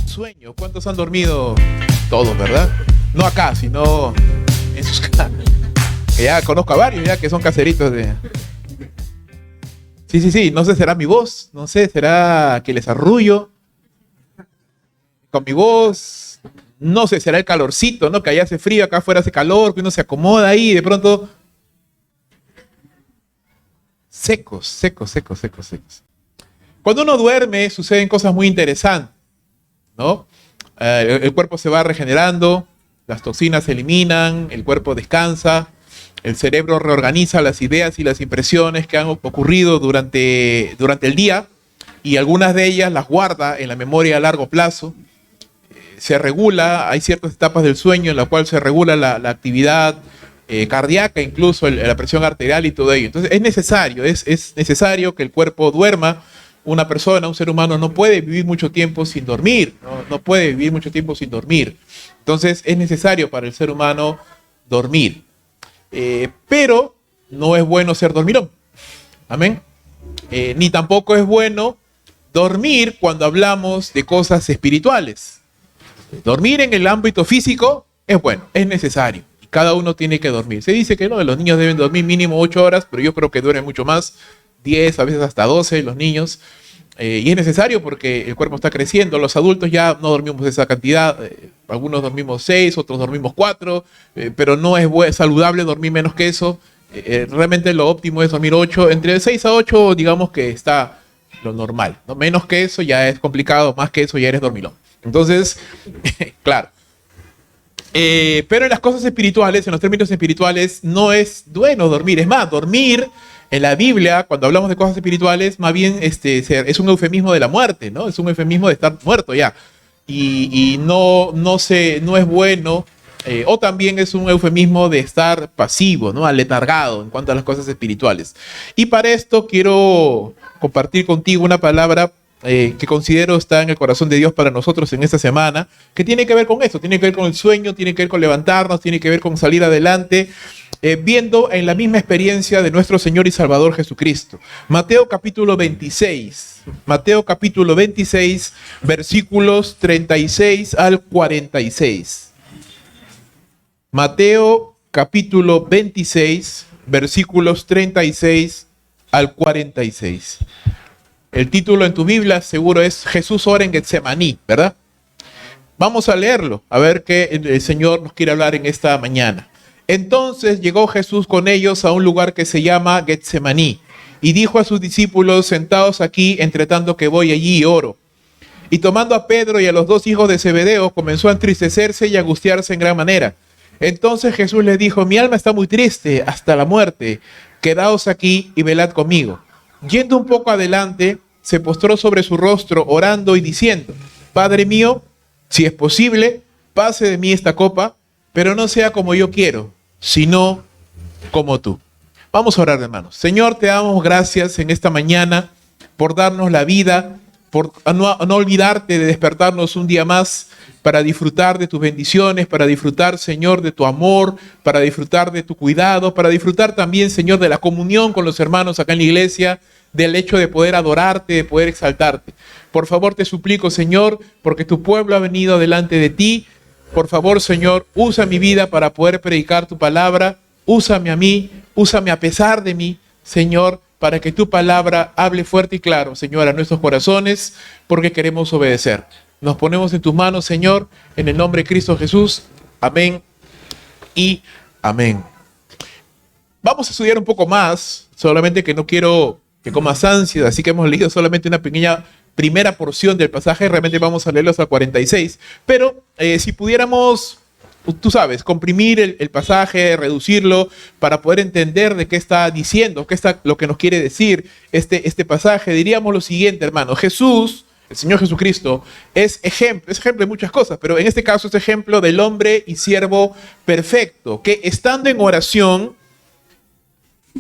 Sueño, ¿cuántos han dormido? Todos, ¿verdad? No acá, sino en sus casas. Ya conozco a varios ya que son caseritos de... Sí, no sé, será mi voz, no sé, será que les arrullo con mi voz, no sé, será el calorcito, ¿no? Que allá hace frío, acá afuera hace calor, que uno se acomoda ahí y de pronto... Secos. Cuando uno duerme suceden cosas muy interesantes, ¿no? El cuerpo se va regenerando, las toxinas se eliminan, el cuerpo descansa, el cerebro reorganiza las ideas y las impresiones que han ocurrido durante el día y algunas de ellas las guarda en la memoria a largo plazo. Se regula, hay ciertas etapas del sueño en la cual se regula la actividad cardíaca, incluso la presión arterial y todo ello. Entonces es necesario que el cuerpo duerma. Una persona, un ser humano no puede vivir mucho tiempo sin dormir, no puede vivir mucho tiempo sin dormir. Entonces es necesario para el ser humano dormir. Pero no es bueno ser dormilón. Amén. Ni tampoco es bueno dormir cuando hablamos de cosas espirituales. Dormir en el ámbito físico es bueno, es necesario. Cada uno tiene que dormir. Se dice que no, los niños deben dormir mínimo 8 horas, pero yo creo que duermen mucho más. 10, a veces hasta 12 los niños, y es necesario porque el cuerpo está creciendo. Los adultos ya no dormimos esa cantidad, algunos dormimos 6, otros dormimos 4, pero no es saludable dormir menos que eso. Realmente lo óptimo es dormir 8, entre 6 a 8 digamos que está lo normal, ¿no? Menos que eso ya es complicado, más que eso ya eres dormilón. Entonces, claro. Pero en las cosas espirituales, en los términos espirituales, no es bueno dormir. Es más, dormir en la Biblia, cuando hablamos de cosas espirituales, más bien es un eufemismo de la muerte, ¿no? Es un eufemismo de estar muerto ya. Y no es bueno, o también es un eufemismo de estar pasivo, ¿no? Aletargado en cuanto a las cosas espirituales. Y para esto quiero compartir contigo una palabra que considero está en el corazón de Dios para nosotros en esta semana, que tiene que ver con esto, tiene que ver con el sueño, tiene que ver con levantarnos, tiene que ver con salir adelante, viendo en la misma experiencia de nuestro Señor y Salvador Jesucristo. Mateo capítulo 26, versículos 36 al 46. Mateo capítulo 26, versículos 36 al 46. El título en tu Biblia seguro es Jesús ora en Getsemaní, ¿verdad? Vamos a leerlo, a ver qué el Señor nos quiere hablar en esta mañana. Entonces llegó Jesús con ellos a un lugar que se llama Getsemaní y dijo a sus discípulos: sentaos aquí, entre tanto que voy allí y oro. Y tomando a Pedro y a los 2 hijos de Zebedeo, comenzó a entristecerse y a angustiarse en gran manera. Entonces Jesús les dijo: mi alma está muy triste hasta la muerte, quedaos aquí y velad conmigo. Yendo un poco adelante, se postró sobre su rostro, orando y diciendo: Padre mío, si es posible, pase de mí esta copa, pero no sea como yo quiero, sino como tú. Vamos a orar, hermanos. Señor, te damos gracias en esta mañana por darnos la vida, por no olvidarte de despertarnos un día más para disfrutar de tus bendiciones, para disfrutar, Señor, de tu amor, para disfrutar de tu cuidado, para disfrutar también, Señor, de la comunión con los hermanos acá en la iglesia, del hecho de poder adorarte, de poder exaltarte. Por favor, te suplico, Señor, porque tu pueblo ha venido delante de ti. Por favor, Señor, usa mi vida para poder predicar tu palabra. Úsame a mí, úsame a pesar de mí, Señor, para que tu palabra hable fuerte y claro, Señor, a nuestros corazones, porque queremos obedecer. Nos ponemos en tus manos, Señor, en el nombre de Cristo Jesús. Amén y amén. Vamos a estudiar un poco más, solamente que no quiero que comas ansias, así que hemos leído solamente una pequeña primera porción del pasaje, realmente vamos a leerlo hasta el 46, pero si pudiéramos, tú sabes, comprimir el pasaje, reducirlo, para poder entender de qué está diciendo, lo que nos quiere decir este pasaje, diríamos lo siguiente, hermano. Jesús, el Señor Jesucristo, es ejemplo de muchas cosas, pero en este caso es ejemplo del hombre y siervo perfecto, que estando en oración,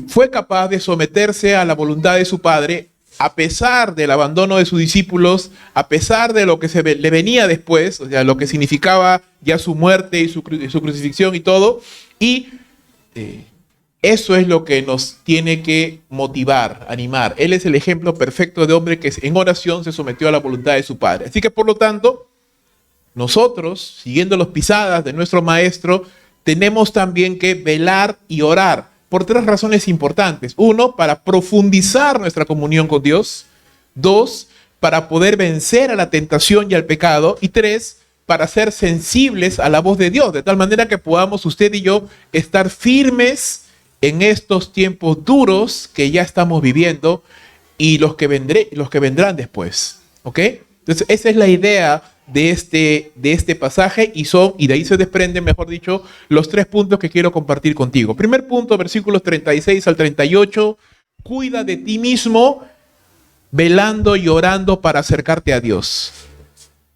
fue capaz de someterse a la voluntad de su Padre, a pesar del abandono de sus discípulos, a pesar de lo que le venía después, o sea, lo que significaba ya su muerte y su crucifixión y todo. Y eso es lo que nos tiene que motivar, animar. Él es el ejemplo perfecto de hombre que en oración se sometió a la voluntad de su Padre. Así que por lo tanto, nosotros, siguiendo las pisadas de nuestro Maestro, tenemos también que velar y orar por tres razones importantes. Uno, para profundizar nuestra comunión con Dios. Dos, para poder vencer a la tentación y al pecado. Y tres, para ser sensibles a la voz de Dios, de tal manera que podamos usted y yo estar firmes en estos tiempos duros que ya estamos viviendo y los que vendrán después. ¿Ok? Entonces, esa es la idea de este pasaje y de ahí se desprenden, mejor dicho, los tres puntos que quiero compartir contigo. Primer punto, versículos 36 al 38. Cuida de ti mismo, velando y orando para acercarte a Dios.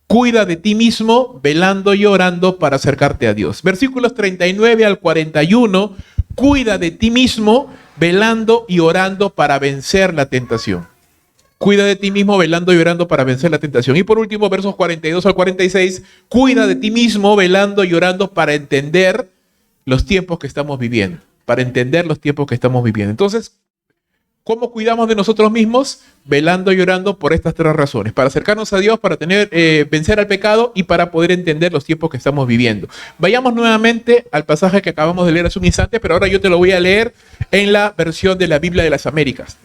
Cuida de ti mismo, velando y orando para acercarte a Dios. Versículos 39 al 41. Cuida de ti mismo, velando y orando para vencer la tentación. Cuida de ti mismo, velando y orando para vencer la tentación. Y por último, versos 42 al 46. Cuida de ti mismo, velando y orando para entender los tiempos que estamos viviendo. Para entender los tiempos que estamos viviendo. Entonces, ¿cómo cuidamos de nosotros mismos? Velando y orando por estas tres razones. Para acercarnos a Dios, para vencer al pecado y para poder entender los tiempos que estamos viviendo. Vayamos nuevamente al pasaje que acabamos de leer hace un instante, pero ahora yo te lo voy a leer en la versión de la Biblia de las Américas.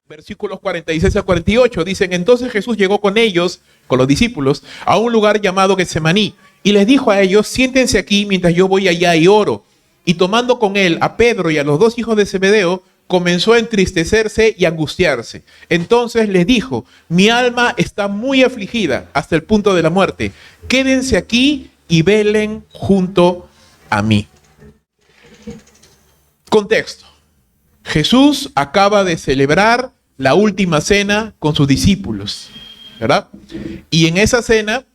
Versículos 46 al 48 dicen: entonces Jesús llegó con ellos, con los discípulos, a un lugar llamado Getsemaní, y les dijo a ellos: siéntense aquí mientras yo voy allá y oro. Y tomando con él a Pedro y a los dos hijos de Zebedeo, comenzó a entristecerse y angustiarse. Entonces les dijo: mi alma está muy afligida hasta el punto de la muerte. Quédense aquí y velen junto a mí. Contexto. Jesús acaba de celebrar la última cena con sus discípulos, ¿verdad? Y en esa cena,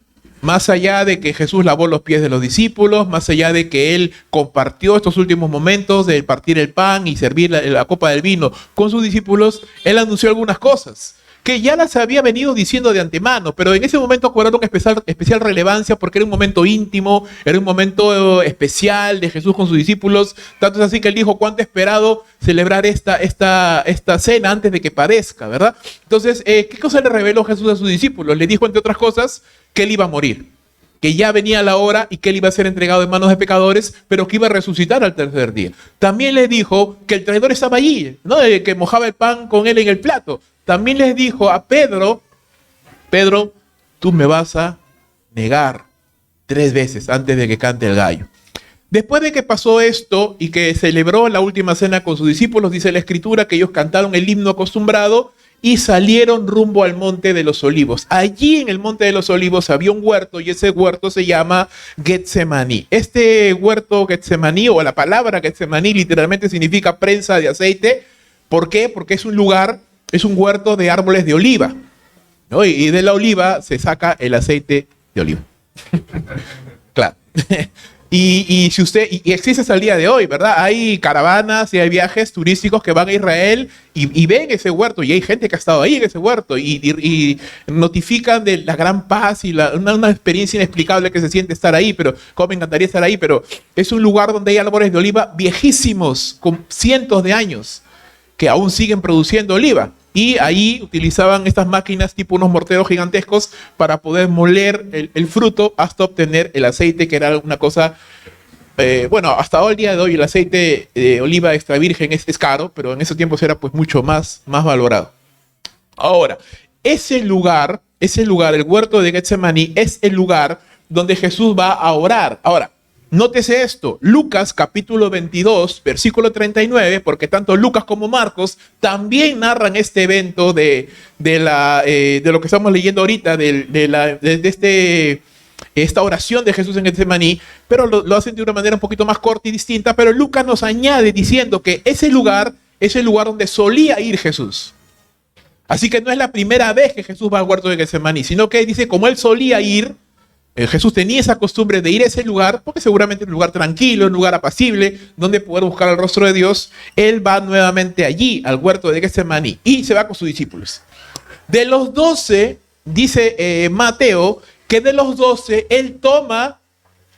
más allá de que Jesús lavó los pies de los discípulos, más allá de que Él compartió estos últimos momentos de partir el pan y servir la copa del vino con sus discípulos, Él anunció algunas cosas que ya las había venido diciendo de antemano, pero en ese momento cobraron especial relevancia porque era un momento íntimo, era un momento especial de Jesús con sus discípulos. Tanto es así que Él dijo: cuánto he esperado celebrar esta cena antes de que padezca, ¿verdad? Entonces, ¿qué cosa le reveló Jesús a sus discípulos? Le dijo, entre otras cosas, que Él iba a morir, que ya venía la hora y que Él iba a ser entregado en manos de pecadores, pero que iba a resucitar al tercer día. También les dijo que el traidor estaba allí, ¿no? Que mojaba el pan con Él en el plato. También les dijo a Pedro: Pedro, tú me vas a negar 3 veces antes de que cante el gallo. Después de que pasó esto y que celebró la última cena con sus discípulos, dice la Escritura que ellos cantaron el himno acostumbrado y salieron rumbo al Monte de los Olivos. Allí en el Monte de los Olivos había un huerto y ese huerto se llama Getsemaní. Este huerto Getsemaní, o la palabra Getsemaní, literalmente significa prensa de aceite. ¿Por qué? Porque es un huerto de árboles de oliva, ¿no? Y de la oliva se saca el aceite de oliva. Claro. Y existe hasta el día de hoy, ¿verdad? Hay caravanas y hay viajes turísticos que van a Israel y ven ese huerto, y hay gente que ha estado ahí en ese huerto y notifican de la gran paz y una experiencia inexplicable que se siente estar ahí, pero cómo me encantaría estar ahí, pero es un lugar donde hay árboles de oliva viejísimos, con cientos de años, que aún siguen produciendo oliva. Y ahí utilizaban estas máquinas tipo unos morteros gigantescos para poder moler el fruto hasta obtener el aceite, que era una cosa, bueno, hasta hoy, el día de hoy el aceite de oliva extra virgen es caro, pero en esos tiempos era pues mucho más valorado. Ahora, ese lugar, el huerto de Getsemaní, es el lugar donde Jesús va a orar. Ahora, nótese esto, Lucas capítulo 22, versículo 39, porque tanto Lucas como Marcos también narran este evento de lo que estamos leyendo ahorita, esta oración de Jesús en Getsemaní, pero lo hacen de una manera un poquito más corta y distinta. Pero Lucas nos añade diciendo que ese lugar es el lugar donde solía ir Jesús. Así que no es la primera vez que Jesús va al huerto de Getsemaní, sino que dice, como él solía ir, Jesús tenía esa costumbre de ir a ese lugar, porque seguramente es un lugar tranquilo, un lugar apacible, donde poder buscar el rostro de Dios. Él va nuevamente allí, al huerto de Getsemaní, y se va con sus discípulos. De los 12, dice Mateo, que de los 12, él toma,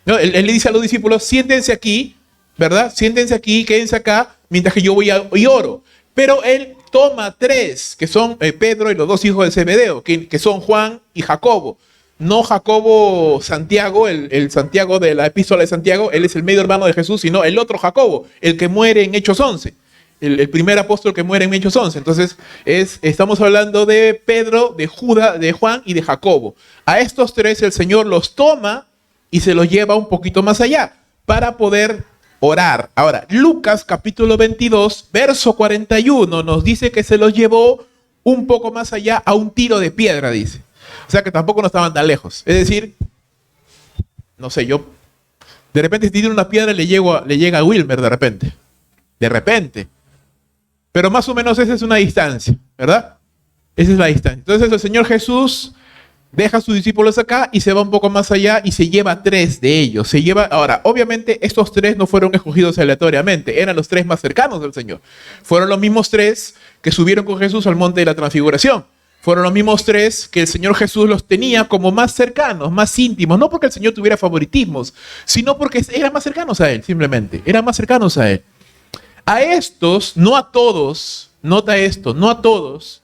¿no? Él le dice a los discípulos: siéntense aquí, ¿verdad? Siéntense aquí, quédense acá, mientras que yo voy y oro. Pero él toma tres, que son Pedro y los dos hijos de Zebedeo, que son Juan y Jacobo. No Jacobo Santiago, el Santiago de la epístola de Santiago, él es el medio hermano de Jesús, sino el otro Jacobo, el que muere en Hechos 11. El primer apóstol que muere en Hechos 11. Entonces, estamos hablando de Pedro, de Judas, de Juan y de Jacobo. A estos tres el Señor los toma y se los lleva un poquito más allá para poder orar. Ahora, Lucas capítulo 22, verso 41 nos dice que se los llevó un poco más allá a un tiro de piedra, dice. O sea que tampoco no estaban tan lejos. Es decir, no sé, yo de repente si tiro una piedra le llega a Wilmer de repente. De repente. Pero más o menos esa es una distancia, ¿verdad? Esa es la distancia. Entonces el Señor Jesús deja a sus discípulos acá y se va un poco más allá y se lleva tres de ellos. Ahora, obviamente estos tres no fueron escogidos aleatoriamente, eran los tres más cercanos del Señor. Fueron los mismos tres que subieron con Jesús al monte de la transfiguración. Fueron los mismos tres que el Señor Jesús los tenía como más cercanos, más íntimos, no porque el Señor tuviera favoritismos, sino porque eran más cercanos a Él, simplemente, eran más cercanos a Él. A estos, no a todos, nota esto, no a todos,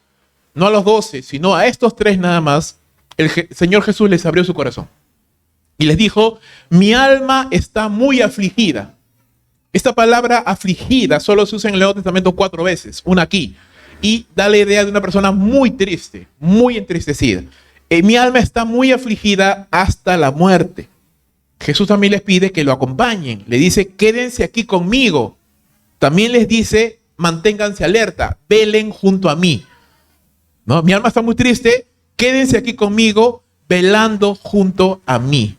no a los 12, sino a estos tres nada más, el Señor Jesús les abrió su corazón y les dijo, mi alma está muy afligida. Esta palabra afligida solo se usa en el Nuevo Testamento 4 veces, una aquí, y da la idea de una persona muy triste, muy entristecida. Mi alma está muy afligida hasta la muerte. Jesús también les pide que lo acompañen, le dice, quédense aquí conmigo. También les dice, manténganse alerta, velen junto a mí. ¿No? Mi alma está muy triste, quédense aquí conmigo, velando junto a mí.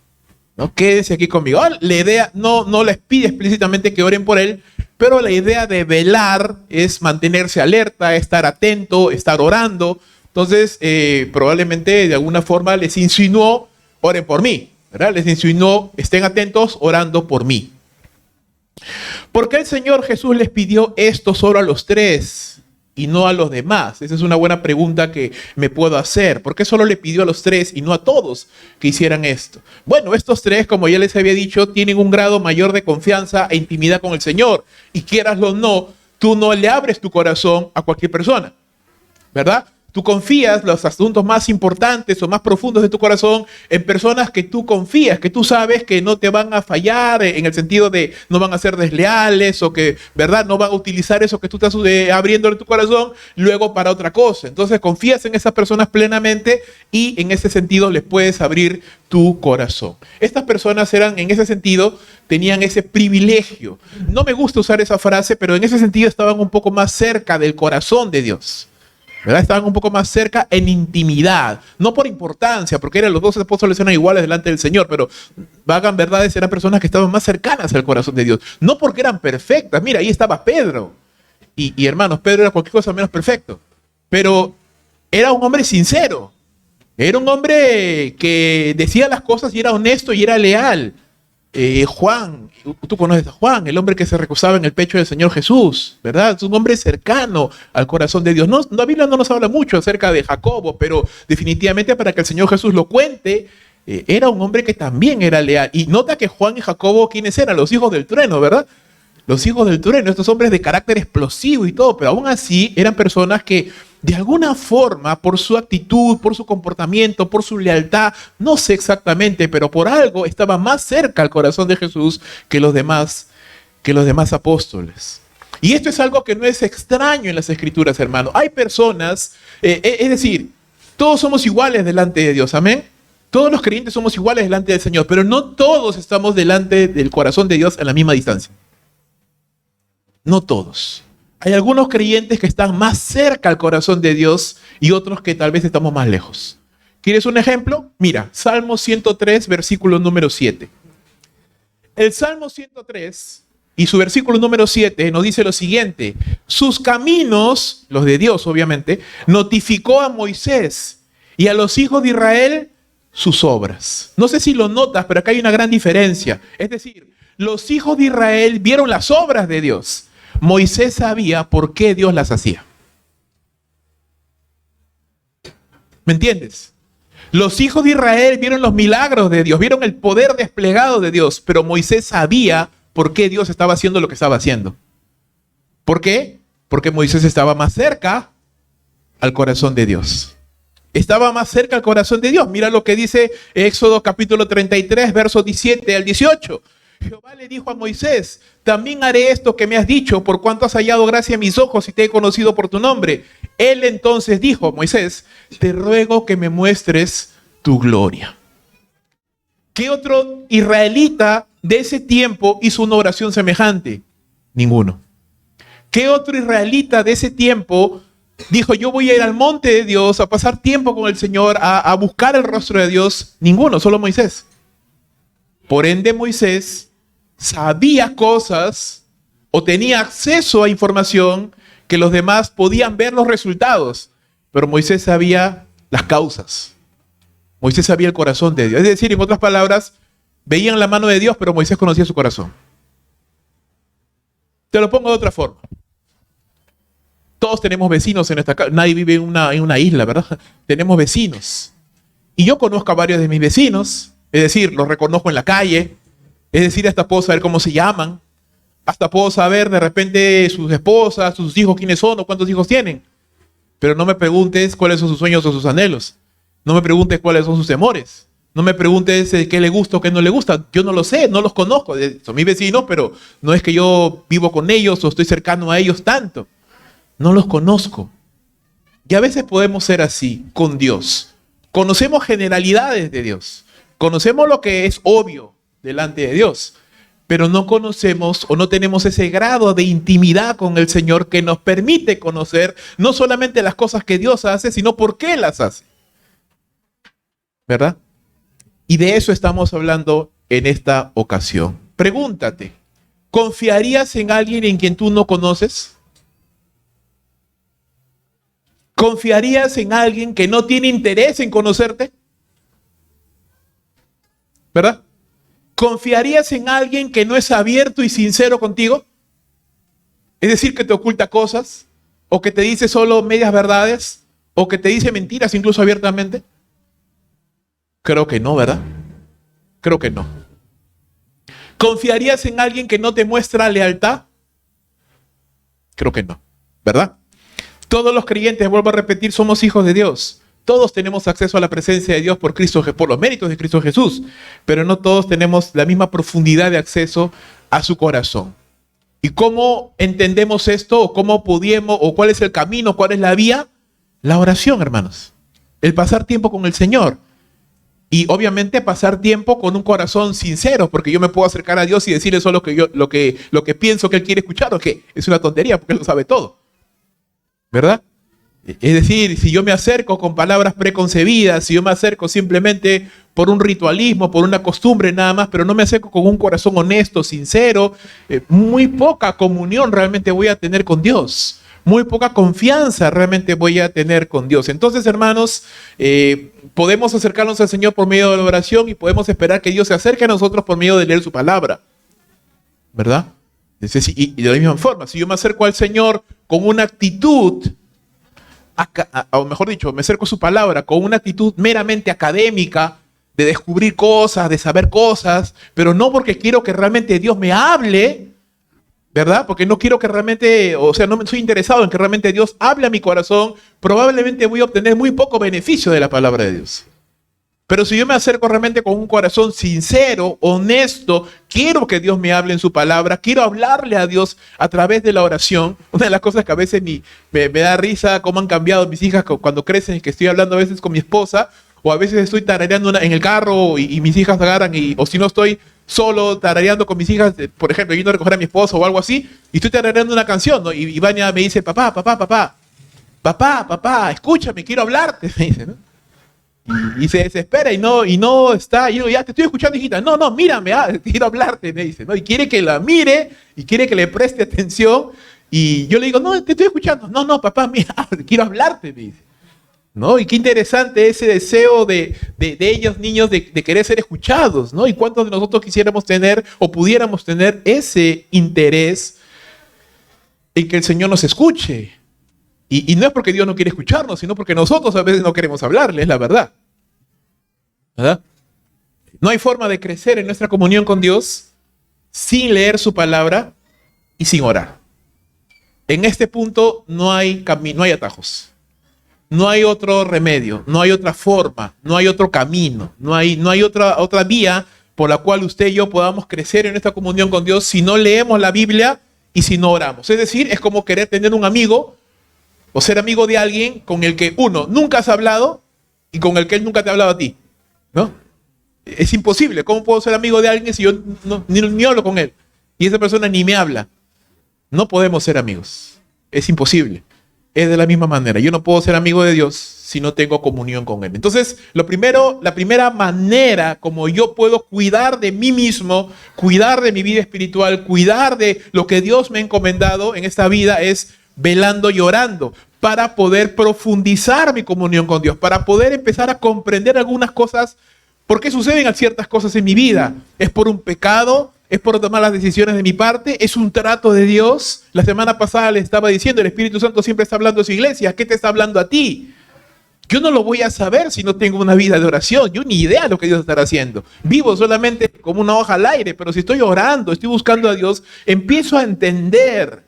¿No? Quédense aquí conmigo. Ahora, la idea no les pide explícitamente que oren por él, pero la idea de velar es mantenerse alerta, estar atento, estar orando. Entonces, probablemente de alguna forma les insinuó, oren por mí, ¿verdad? Les insinuó, estén atentos, orando por mí. ¿Por qué el Señor Jesús les pidió esto solo a los tres y no a los demás? Esa es una buena pregunta que me puedo hacer. ¿Por qué solo le pidió a los tres y no a todos que hicieran esto? Bueno, estos tres, como ya les había dicho, tienen un grado mayor de confianza e intimidad con el Señor. Y quieraslo o no, tú no le abres tu corazón a cualquier persona, ¿verdad? Tú confías los asuntos más importantes o más profundos de tu corazón en personas que tú confías, que tú sabes que no te van a fallar en el sentido de no van a ser desleales o que, ¿verdad? No van a utilizar eso que tú estás abriendo en tu corazón luego para otra cosa. Entonces confías en esas personas plenamente y en ese sentido les puedes abrir tu corazón. Estas personas eran, en ese sentido, tenían ese privilegio. No me gusta usar esa frase, pero en ese sentido estaban un poco más cerca del corazón de Dios. ¿Verdad? Estaban un poco más cerca en intimidad, no por importancia, porque los 12 apóstoles eran iguales delante del Señor, pero vagan verdades, eran personas que estaban más cercanas al corazón de Dios, no porque eran perfectas. Mira, ahí estaba Pedro, y hermanos, Pedro era cualquier cosa menos perfecto, pero era un hombre sincero, era un hombre que decía las cosas y era honesto y era leal. Juan, tú conoces a Juan, el hombre que se recostaba en el pecho del Señor Jesús, ¿verdad? Es un hombre cercano al corazón de Dios. La Biblia no nos habla mucho acerca de Jacobo, pero definitivamente para que el Señor Jesús lo cuente, era un hombre que también era leal. Y nota que Juan y Jacobo, ¿quiénes eran? Los hijos del trueno, ¿verdad? Los hijos del trueno, estos hombres de carácter explosivo y todo, pero aún así eran personas que de alguna forma, por su actitud, por su comportamiento, por su lealtad, no sé exactamente, pero por algo estaba más cerca al corazón de Jesús que los demás apóstoles. Y esto es algo que no es extraño en las Escrituras, hermano. Hay personas, es decir, todos somos iguales delante de Dios, amén. Todos los creyentes somos iguales delante del Señor, pero no todos estamos delante del corazón de Dios a la misma distancia. No todos. Hay algunos creyentes que están más cerca al corazón de Dios y otros que tal vez estamos más lejos. ¿Quieres un ejemplo? Mira, Salmo 103, versículo número 7. El Salmo 103 y su versículo número 7 nos dice lo siguiente: sus caminos, los de Dios obviamente, notificó a Moisés y a los hijos de Israel sus obras. No sé si lo notas, pero acá hay una gran diferencia. Es decir, los hijos de Israel vieron las obras de Dios. Moisés sabía por qué Dios las hacía. ¿Me entiendes? Los hijos de Israel vieron los milagros de Dios, vieron el poder desplegado de Dios, pero Moisés sabía por qué Dios estaba haciendo lo que estaba haciendo. ¿Por qué? Porque Moisés estaba más cerca al corazón de Dios. Estaba más cerca al corazón de Dios. Mira lo que dice Éxodo capítulo 33, versos 17 al 18. Jehová le dijo a Moisés: también haré esto que me has dicho, por cuanto has hallado gracia en mis ojos y te he conocido por tu nombre. Él entonces dijo: Moisés, te ruego que me muestres tu gloria. ¿Qué otro israelita de ese tiempo hizo una oración semejante? Ninguno. ¿Qué otro israelita de ese tiempo dijo: yo voy a ir al monte de Dios, a pasar tiempo con el Señor, a buscar el rostro de Dios? Ninguno, solo Moisés. Por ende, Moisés sabía cosas o tenía acceso a información que los demás podían ver los resultados, pero Moisés sabía las causas. Moisés sabía el corazón de Dios. Es decir, en otras palabras, veían la mano de Dios, pero Moisés conocía su corazón. Te lo pongo de otra forma. Todos tenemos vecinos en esta casa. Nadie vive en una isla, ¿verdad? Tenemos vecinos. Y yo conozco a varios de mis vecinos. Es decir, los reconozco en la calle. Es decir, hasta puedo saber cómo se llaman. Hasta puedo saber de repente sus esposas, sus hijos, quiénes son o cuántos hijos tienen. Pero no me preguntes cuáles son sus sueños o sus anhelos. No me preguntes cuáles son sus temores. No me preguntes qué le gusta o qué no le gusta. Yo no lo sé, no los conozco. Son mis vecinos, pero no es que yo vivo con ellos o estoy cercano a ellos tanto. No los conozco. Y a veces podemos ser así con Dios. Conocemos generalidades de Dios. Conocemos lo que es obvio delante de Dios. Pero no conocemos o no tenemos ese grado de intimidad con el Señor que nos permite conocer no solamente las cosas que Dios hace, sino por qué las hace. ¿Verdad? Y de eso estamos hablando en esta ocasión. Pregúntate, ¿confiarías en alguien en quien tú no conoces? ¿Confiarías en alguien que no tiene interés en conocerte? ¿Verdad? ¿Confiarías en alguien que no es abierto y sincero contigo? Es decir, que te oculta cosas, o que te dice solo medias verdades, o que te dice mentiras incluso abiertamente. Creo que no, ¿verdad? Creo que no. ¿Confiarías en alguien que no te muestra lealtad? Creo que no, ¿verdad? Todos los creyentes, vuelvo a repetir, somos hijos de Dios. Todos tenemos acceso a la presencia de Dios por Cristo, por los méritos de Cristo Jesús, pero no todos tenemos la misma profundidad de acceso a su corazón. ¿Y cómo entendemos esto? ¿O cómo podemos? ¿O cuál es el camino? ¿Cuál es la vía? La oración, hermanos. El pasar tiempo con el Señor. Y obviamente pasar tiempo con un corazón sincero, porque yo me puedo acercar a Dios y decirle solo lo que pienso que Él quiere escuchar, o que es una tontería, porque Él lo sabe todo. ¿Verdad? Es decir, si yo me acerco con palabras preconcebidas, si yo me acerco simplemente por un ritualismo, por una costumbre nada más, pero no me acerco con un corazón honesto, sincero, muy poca comunión realmente voy a tener con Dios. Muy poca confianza realmente voy a tener con Dios. Entonces, hermanos, podemos acercarnos al Señor por medio de la oración y podemos esperar que Dios se acerque a nosotros por medio de leer su palabra. ¿Verdad? Y de la misma forma, si yo me acerco al Señor con una actitud, o mejor dicho, me acerco a su palabra con una actitud meramente académica, de descubrir cosas, de saber cosas, pero no porque quiero que realmente Dios me hable, ¿verdad? Porque no quiero que realmente, o sea, no estoy interesado en que realmente Dios hable a mi corazón, probablemente voy a obtener muy poco beneficio de la palabra de Dios. Pero si yo me acerco realmente con un corazón sincero, honesto, quiero que Dios me hable en su palabra, quiero hablarle a Dios a través de la oración. Una de las cosas que a veces me da risa cómo han cambiado mis hijas cuando crecen, que estoy hablando a veces con mi esposa, o a veces estoy tarareando en el carro y mis hijas agarran, o si no estoy solo tarareando con mis hijas, por ejemplo, yendo a recoger a mi esposo o algo así, y estoy tarareando una canción, ¿no? Y Vania me dice: papá, escúchame, quiero hablarte, me dice, ¿no? Y se desespera y no está. Y yo, ya te estoy escuchando, hijita. No, mírame, quiero hablarte, me dice, ¿no? Y quiere que la mire y quiere que le preste atención. Y yo le digo: no, te estoy escuchando. No, papá, mira, quiero hablarte, me dice. ¿No? Y qué interesante ese deseo de ellos, niños, de querer ser escuchados, ¿no? Y cuántos de nosotros quisiéramos tener o pudiéramos tener ese interés en que el Señor nos escuche. Y no es porque Dios no quiere escucharnos, sino porque nosotros a veces no queremos hablarle, es la verdad. ¿Verdad? No hay forma de crecer en nuestra comunión con Dios sin leer su palabra y sin orar. En este punto no hay atajos. No hay otro remedio, no hay otra forma, no hay otro camino, no hay otra vía por la cual usted y yo podamos crecer en esta comunión con Dios si no leemos la Biblia y si no oramos. Es decir, es como querer tener un amigo o ser amigo de alguien con el que uno nunca has hablado y con el que él nunca te ha hablado a ti, ¿no? Es imposible. ¿Cómo puedo ser amigo de alguien si yo ni hablo con él? Y esa persona ni me habla. No podemos ser amigos. Es imposible. Es de la misma manera. Yo no puedo ser amigo de Dios si no tengo comunión con Él. Entonces, la primera manera como yo puedo cuidar de mí mismo, cuidar de mi vida espiritual, cuidar de lo que Dios me ha encomendado en esta vida es velando y orando para poder profundizar mi comunión con Dios, para poder empezar a comprender algunas cosas. ¿Por qué suceden ciertas cosas en mi vida? ¿Es por un pecado? ¿Es por tomar las decisiones de mi parte? ¿Es un trato de Dios? La semana pasada les estaba diciendo, el Espíritu Santo siempre está hablando a su iglesia. ¿Qué te está hablando a ti? Yo no lo voy a saber si no tengo una vida de oración. Yo ni idea de lo que Dios estará haciendo. Vivo solamente como una hoja al aire, pero si estoy orando, estoy buscando a Dios, empiezo a entender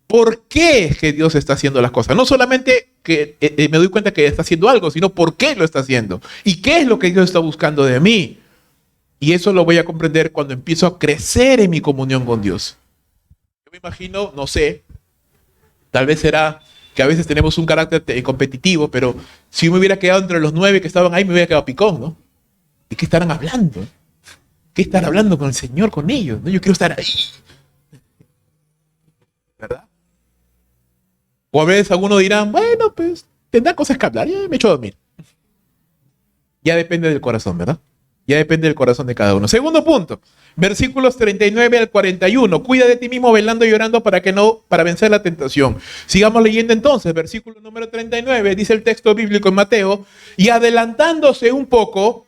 por qué es que Dios está haciendo las cosas. No solamente que me doy cuenta que está haciendo algo, sino por qué lo está haciendo. Y qué es lo que Dios está buscando de mí. Y eso lo voy a comprender cuando empiezo a crecer en mi comunión con Dios. Yo me imagino, no sé, tal vez será que a veces tenemos un carácter competitivo, pero si yo me hubiera quedado entre los 9 que estaban ahí, me hubiera quedado picón, ¿no? ¿De qué estarán hablando? ¿Qué estarán hablando con el Señor, con ellos? ¿No? Yo quiero estar ahí. ¿Verdad? O a veces algunos dirán, bueno, pues tendrá cosas que hablar, ya me echo a dormir. Ya depende del corazón, ¿verdad? Ya depende del corazón de cada uno. Segundo punto, versículos 39 al 41. Cuida de ti mismo velando y orando para vencer la tentación. Sigamos leyendo entonces, versículo número 39, dice el texto bíblico en Mateo, y adelantándose un poco,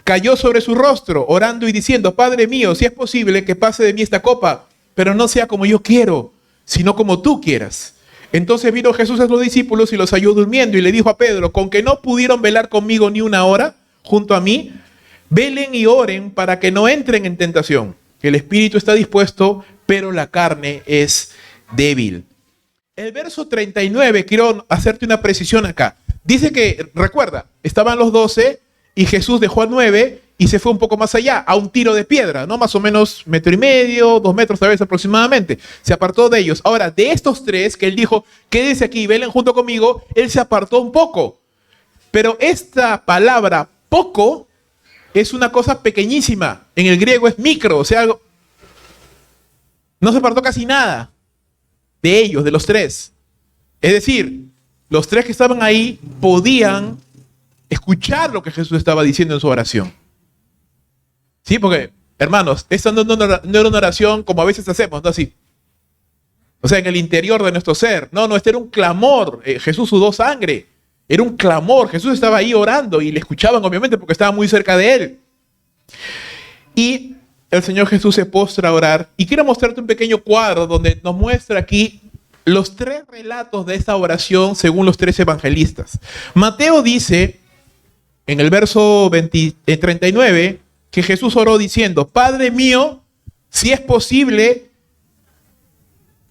cayó sobre su rostro, orando y diciendo, Padre mío, si es posible que pase de mí esta copa, pero no sea como yo quiero, sino como tú quieras. Entonces vino Jesús a sus discípulos y los halló durmiendo y le dijo a Pedro, con que no pudieron velar conmigo ni una hora junto a mí, velen y oren para que no entren en tentación. El espíritu está dispuesto, pero la carne es débil. El verso 39, quiero hacerte una precisión acá. Dice que, recuerda, estaban los 12 y Jesús dejó a 9 y se fue un poco más allá, a un tiro de piedra, ¿no? Más o menos 1,5 metros, 2 metros tal vez aproximadamente. Se apartó de ellos. Ahora, de estos 3 que él dijo, quédense aquí, velen junto conmigo, él se apartó un poco. Pero esta palabra poco es una cosa pequeñísima. En el griego es micro, o sea, no se apartó casi nada de ellos, de los 3. Es decir, los 3 que estaban ahí podían escuchar lo que Jesús estaba diciendo en su oración. Sí, porque, hermanos, esta no era una oración como a veces hacemos, ¿no? Así. O sea, en el interior de nuestro ser. No, este era un clamor. Jesús sudó sangre. Era un clamor. Jesús estaba ahí orando y le escuchaban, obviamente, porque estaba muy cerca de él. Y el Señor Jesús se postra a orar. Y quiero mostrarte un pequeño cuadro donde nos muestra aquí los 3 relatos de esta oración según los 3 evangelistas. Mateo dice, en el verso 39, que Jesús oró diciendo, Padre mío, si es posible...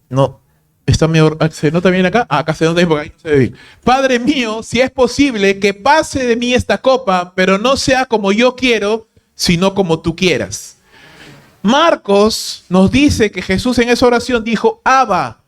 No, está mejor, ¿se nota bien acá? Acá se nota bien porque ahí no se ve bien. Padre mío, si es posible que pase de mí esta copa, pero no sea como yo quiero, sino como tú quieras. Marcos nos dice que Jesús en esa oración dijo, Abba,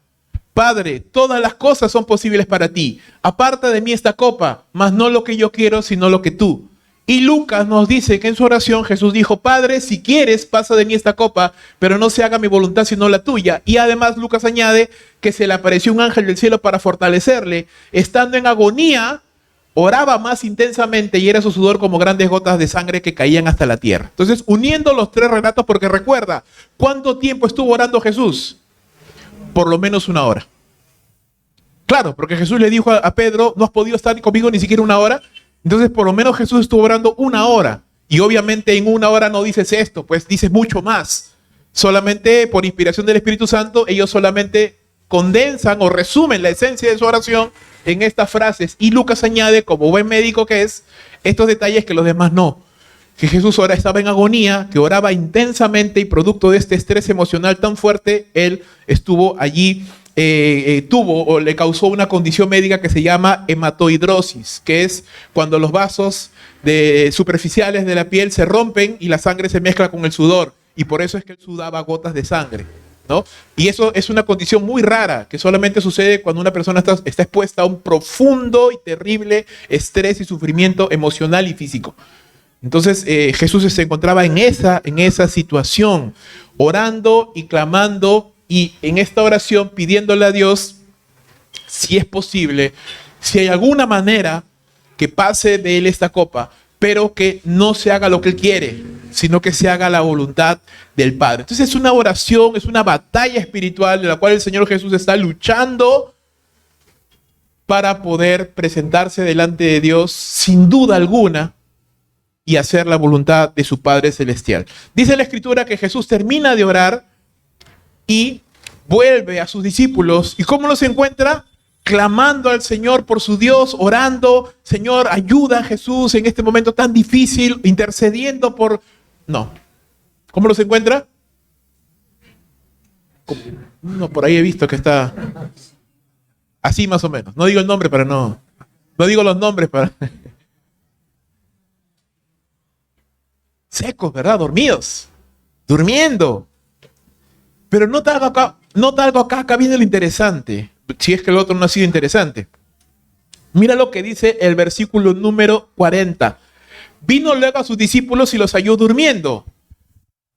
Padre, todas las cosas son posibles para ti. Aparta de mí esta copa, mas no lo que yo quiero, sino lo que tú. Y Lucas nos dice que en su oración Jesús dijo, Padre, si quieres, pasa de mí esta copa, pero no se haga mi voluntad sino la tuya. Y además Lucas añade que se le apareció un ángel del cielo para fortalecerle. Estando en agonía, oraba más intensamente y era su sudor como grandes gotas de sangre que caían hasta la tierra. Entonces, uniendo los 3 relatos, porque recuerda, ¿cuánto tiempo estuvo orando Jesús? Por lo menos 1 hora. Claro, porque Jesús le dijo a Pedro, no has podido estar conmigo ni siquiera 1 hora. Entonces, por lo menos Jesús estuvo orando 1 hora. Y obviamente en 1 hora no dices esto, pues dices mucho más. Solamente por inspiración del Espíritu Santo, ellos solamente condensan o resumen la esencia de su oración en estas frases. Y Lucas añade, como buen médico que es, estos detalles que los demás no. que Jesús estaba en agonía, que oraba intensamente y producto de este estrés emocional tan fuerte, él estuvo allí, tuvo o le causó una condición médica que se llama hematohidrosis, que es cuando los vasos superficiales de la piel se rompen y la sangre se mezcla con el sudor, y por eso es que él sudaba gotas de sangre, ¿no? Y eso es una condición muy rara, que solamente sucede cuando una persona está expuesta a un profundo y terrible estrés y sufrimiento emocional y físico. Entonces Jesús se encontraba en esa situación, orando y clamando, y en esta oración pidiéndole a Dios, si es posible, si hay alguna manera que pase de él esta copa, pero que no se haga lo que él quiere, sino que se haga la voluntad del Padre. Entonces es una oración, es una batalla espiritual de la cual el Señor Jesús está luchando para poder presentarse delante de Dios sin duda alguna y hacer la voluntad de su Padre Celestial. Dice la Escritura que Jesús termina de orar y vuelve a sus discípulos. ¿Y cómo los encuentra? Clamando al Señor por su Dios, orando: Señor, ayuda a Jesús en este momento tan difícil, intercediendo por... No. ¿Cómo los encuentra? No, por ahí he visto que está así más o menos. No digo el nombre para no... No digo los nombres para... Secos, ¿verdad? Dormidos. Durmiendo. Pero nota algo acá viene lo interesante. Si es que el otro no ha sido interesante. Mira lo que dice el versículo número 40. Vino luego a sus discípulos y los halló durmiendo.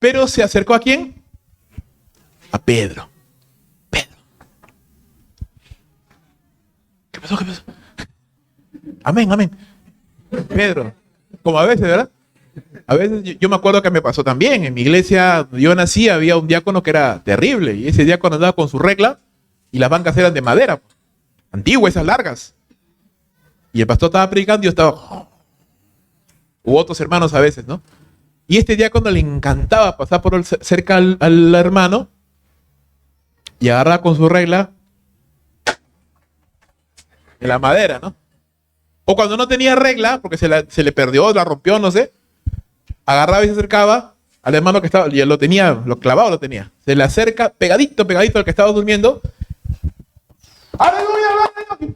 Pero se acercó ¿a quién? A Pedro. Pedro. ¿Qué pasó? ¿Qué pasó? Amén, amén. Pedro. Como a veces, ¿verdad? A veces yo me acuerdo que me pasó también. En mi iglesia, donde yo nací, había un diácono que era terrible. Y ese diácono andaba con su regla y las bancas eran de madera. Antiguas, esas largas. Y el pastor estaba predicando y yo estaba... U otros hermanos a veces, ¿no? Y este diácono le encantaba pasar por cerca al hermano y agarrar con su regla de la madera, ¿no? O cuando no tenía regla, porque se le perdió, la rompió, no sé, agarraba y se acercaba al hermano que estaba, y lo tenía, lo clavado lo tenía. Se le acerca pegadito al que estaba durmiendo. ¡Aleluya!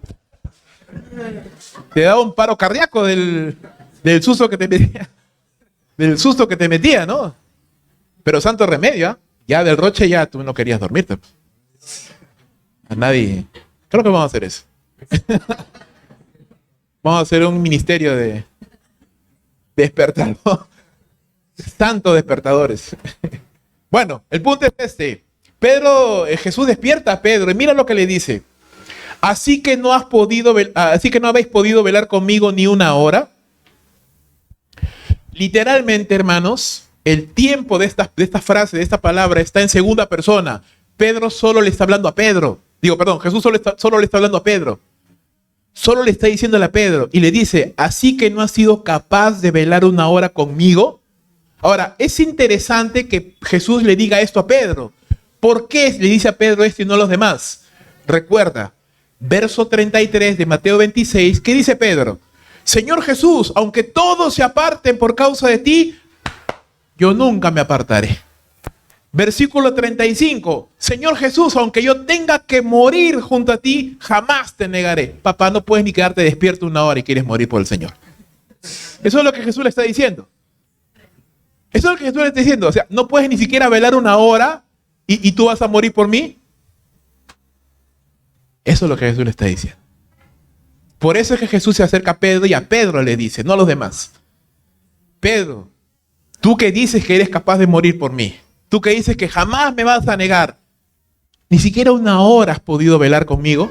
Te daba un paro cardíaco del susto que te metía. Del susto que te metía, ¿no? Pero santo remedio, ¿eh? Ya del roche ya tú no querías dormirte. A nadie. Creo que vamos a hacer eso. Vamos a hacer un ministerio de despertador. Santos despertadores. Bueno, el punto es este. Jesús despierta a Pedro y mira lo que le dice. Así que no habéis podido velar conmigo ni una hora. Literalmente, hermanos, el tiempo de esta frase, de esta palabra, está en segunda persona. Pedro solo le está hablando a Pedro. Jesús solo le está hablando a Pedro. Solo le está diciéndole a Pedro y le dice: así que no has sido capaz de velar una hora conmigo. Ahora, es interesante que Jesús le diga esto a Pedro. ¿Por qué le dice a Pedro esto y no a los demás? Recuerda, verso 33 de Mateo 26, ¿qué dice Pedro? Señor Jesús, aunque todos se aparten por causa de ti, yo nunca me apartaré. Versículo 35, Señor Jesús, aunque yo tenga que morir junto a ti, jamás te negaré. Papá, no puedes ni quedarte despierto una hora y quieres morir por el Señor. Eso es lo que Jesús le está diciendo. Eso es lo que Jesús le está diciendo. O sea, no puedes ni siquiera velar una hora y tú vas a morir por mí. Eso es lo que Jesús le está diciendo. Por eso es que Jesús se acerca a Pedro y a Pedro le dice, no a los demás. Pedro, tú que dices que eres capaz de morir por mí, tú que dices que jamás me vas a negar, ni siquiera una hora has podido velar conmigo.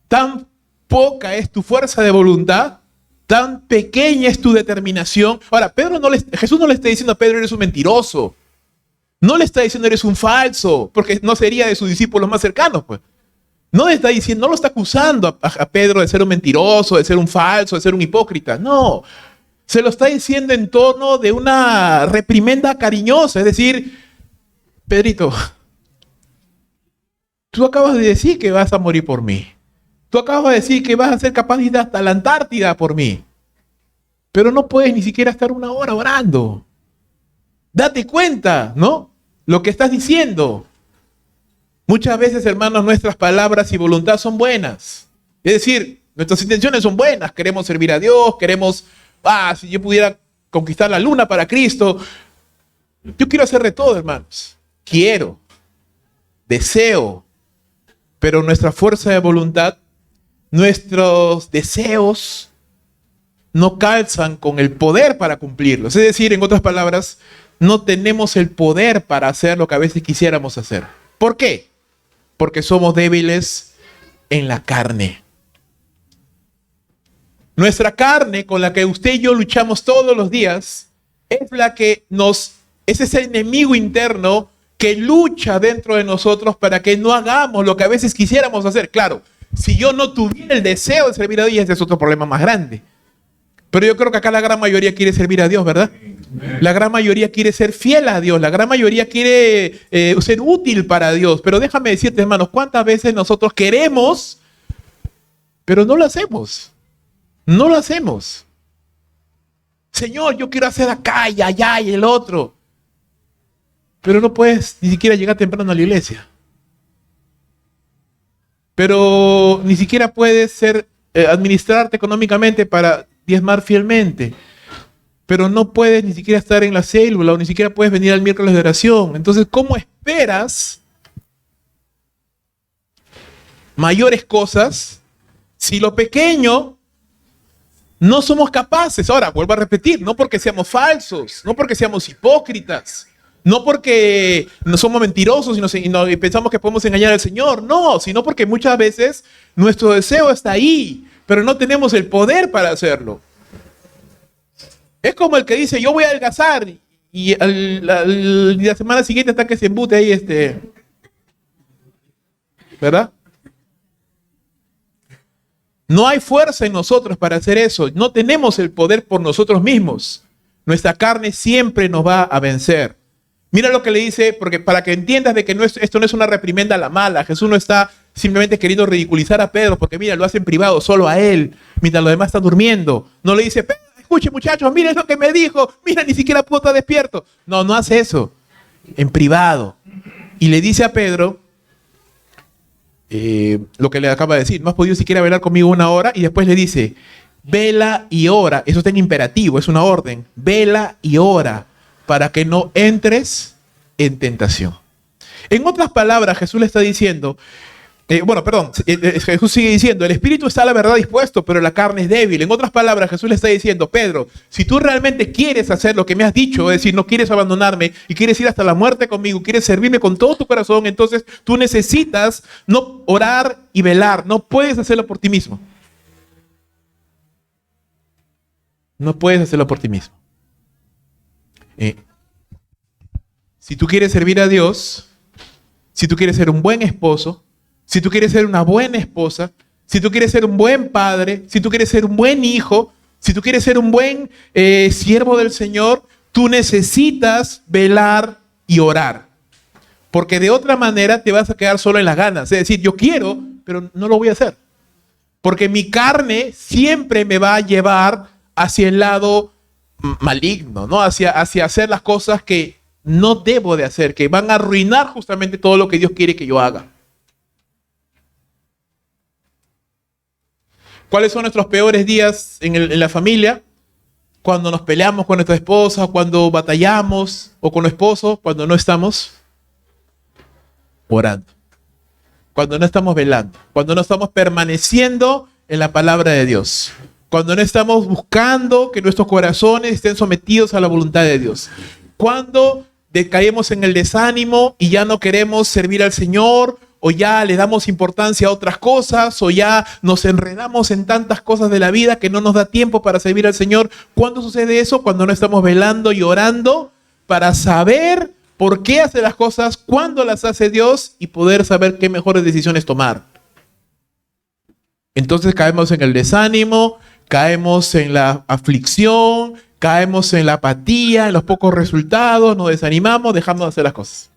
Tan poca es tu fuerza de voluntad, tan pequeña es tu determinación. Ahora, Jesús no le está diciendo a Pedro, eres un mentiroso. No le está diciendo, eres un falso, porque no sería de sus discípulos más cercanos, pues. No le está diciendo, no lo está acusando a Pedro de ser un mentiroso, de ser un falso, de ser un hipócrita. No, se lo está diciendo en tono de una reprimenda cariñosa. Es decir, Pedrito, tú acabas de decir que vas a morir por mí. Tú acabas de decir que vas a ser capaz de ir hasta la Antártida por mí. pero no puedes ni siquiera estar una hora orando. Date cuenta, ¿no? Lo que estás diciendo. Muchas veces, hermanos, nuestras palabras y voluntad son buenas. Es decir, nuestras intenciones son buenas. Queremos servir a Dios, queremos, si yo pudiera conquistar la luna para Cristo. Yo quiero hacer de todo, hermanos. Quiero, deseo, pero nuestra fuerza de voluntad, nuestros deseos no calzan con el poder para cumplirlos. Es decir, en otras palabras, no tenemos el poder para hacer lo que a veces quisiéramos hacer. ¿Por qué? Porque somos débiles en la carne. Nuestra carne, con la que usted y yo luchamos todos los días, es la que es ese enemigo interno que lucha dentro de nosotros para que no hagamos lo que a veces quisiéramos hacer. Claro, si yo no tuviera el deseo de servir a Dios, ese es otro problema más grande. Pero yo creo que acá la gran mayoría quiere servir a Dios, ¿verdad? La gran mayoría quiere ser fiel a Dios. La gran mayoría quiere ser útil para Dios. Pero déjame decirte, hermanos, ¿cuántas veces nosotros queremos, pero no lo hacemos? No lo hacemos. Señor, yo quiero hacer acá y allá y el otro. Pero no puedes ni siquiera llegar temprano a la iglesia. Pero ni siquiera puedes administrarte económicamente para diezmar fielmente. Pero no puedes ni siquiera estar en la célula o ni siquiera puedes venir al miércoles de oración. Entonces, ¿cómo esperas mayores cosas si lo pequeño no somos capaces? Ahora, vuelvo a repetir, no porque seamos falsos, no porque seamos hipócritas, no porque no somos mentirosos y pensamos que podemos engañar al Señor, no, sino porque muchas veces nuestro deseo está ahí, pero no tenemos el poder para hacerlo. Es como el que dice, yo voy a adelgazar y la semana siguiente está que se embute ahí ¿verdad? No hay fuerza en nosotros para hacer eso. No tenemos el poder por nosotros mismos. Nuestra carne siempre nos va a vencer. Mira lo que le dice, porque para que entiendas de que esto no es una reprimenda a la mala. Jesús no está simplemente queriendo ridiculizar a Pedro, porque mira, lo hace en privado, solo a él, mientras los demás están durmiendo. No le dice, Pedro, escuche muchachos, miren lo que me dijo, mira, ni siquiera puedo estar despierto. No, no hace eso, en privado. Y le dice a Pedro lo que le acaba de decir, no has podido siquiera velar conmigo una hora, y después le dice, vela y ora, eso está en imperativo, es una orden, vela y ora, para que no entres en tentación. En otras palabras, Jesús le está diciendo, Jesús sigue diciendo, el espíritu está a la verdad dispuesto, pero la carne es débil. En otras palabras, Jesús le está diciendo, Pedro, si tú realmente quieres hacer lo que me has dicho, es decir, no quieres abandonarme y quieres ir hasta la muerte conmigo, quieres servirme con todo tu corazón, entonces tú necesitas no orar y velar, no puedes hacerlo por ti mismo. No puedes hacerlo por ti mismo. Si tú quieres servir a Dios, si tú quieres ser un buen esposo, si tú quieres ser una buena esposa, si tú quieres ser un buen padre, si tú quieres ser un buen hijo, si tú quieres ser un buen siervo del Señor, tú necesitas velar y orar. Porque de otra manera te vas a quedar solo en las ganas. Es decir, yo quiero, pero no lo voy a hacer. Porque mi carne siempre me va a llevar hacia el lado maligno, ¿no? Hacia hacer las cosas que no debo de hacer, que van a arruinar justamente todo lo que Dios quiere que yo haga. ¿Cuáles son nuestros peores días en la familia? Cuando nos peleamos con nuestra esposa, cuando batallamos, o con el esposo, cuando no estamos orando, cuando no estamos velando, cuando no estamos permaneciendo en la palabra de Dios, cuando no estamos buscando que nuestros corazones estén sometidos a la voluntad de Dios, cuando decaemos en el desánimo y ya no queremos servir al Señor, o ya le damos importancia a otras cosas, o ya nos enredamos en tantas cosas de la vida que no nos da tiempo para servir al Señor. ¿Cuándo sucede eso? Cuando no estamos velando y orando para saber por qué hace las cosas, cuándo las hace Dios y poder saber qué mejores decisiones tomar. Entonces caemos en el desánimo, caemos en la aflicción, caemos en la apatía, en los pocos resultados, nos desanimamos, dejamos de hacer las cosas.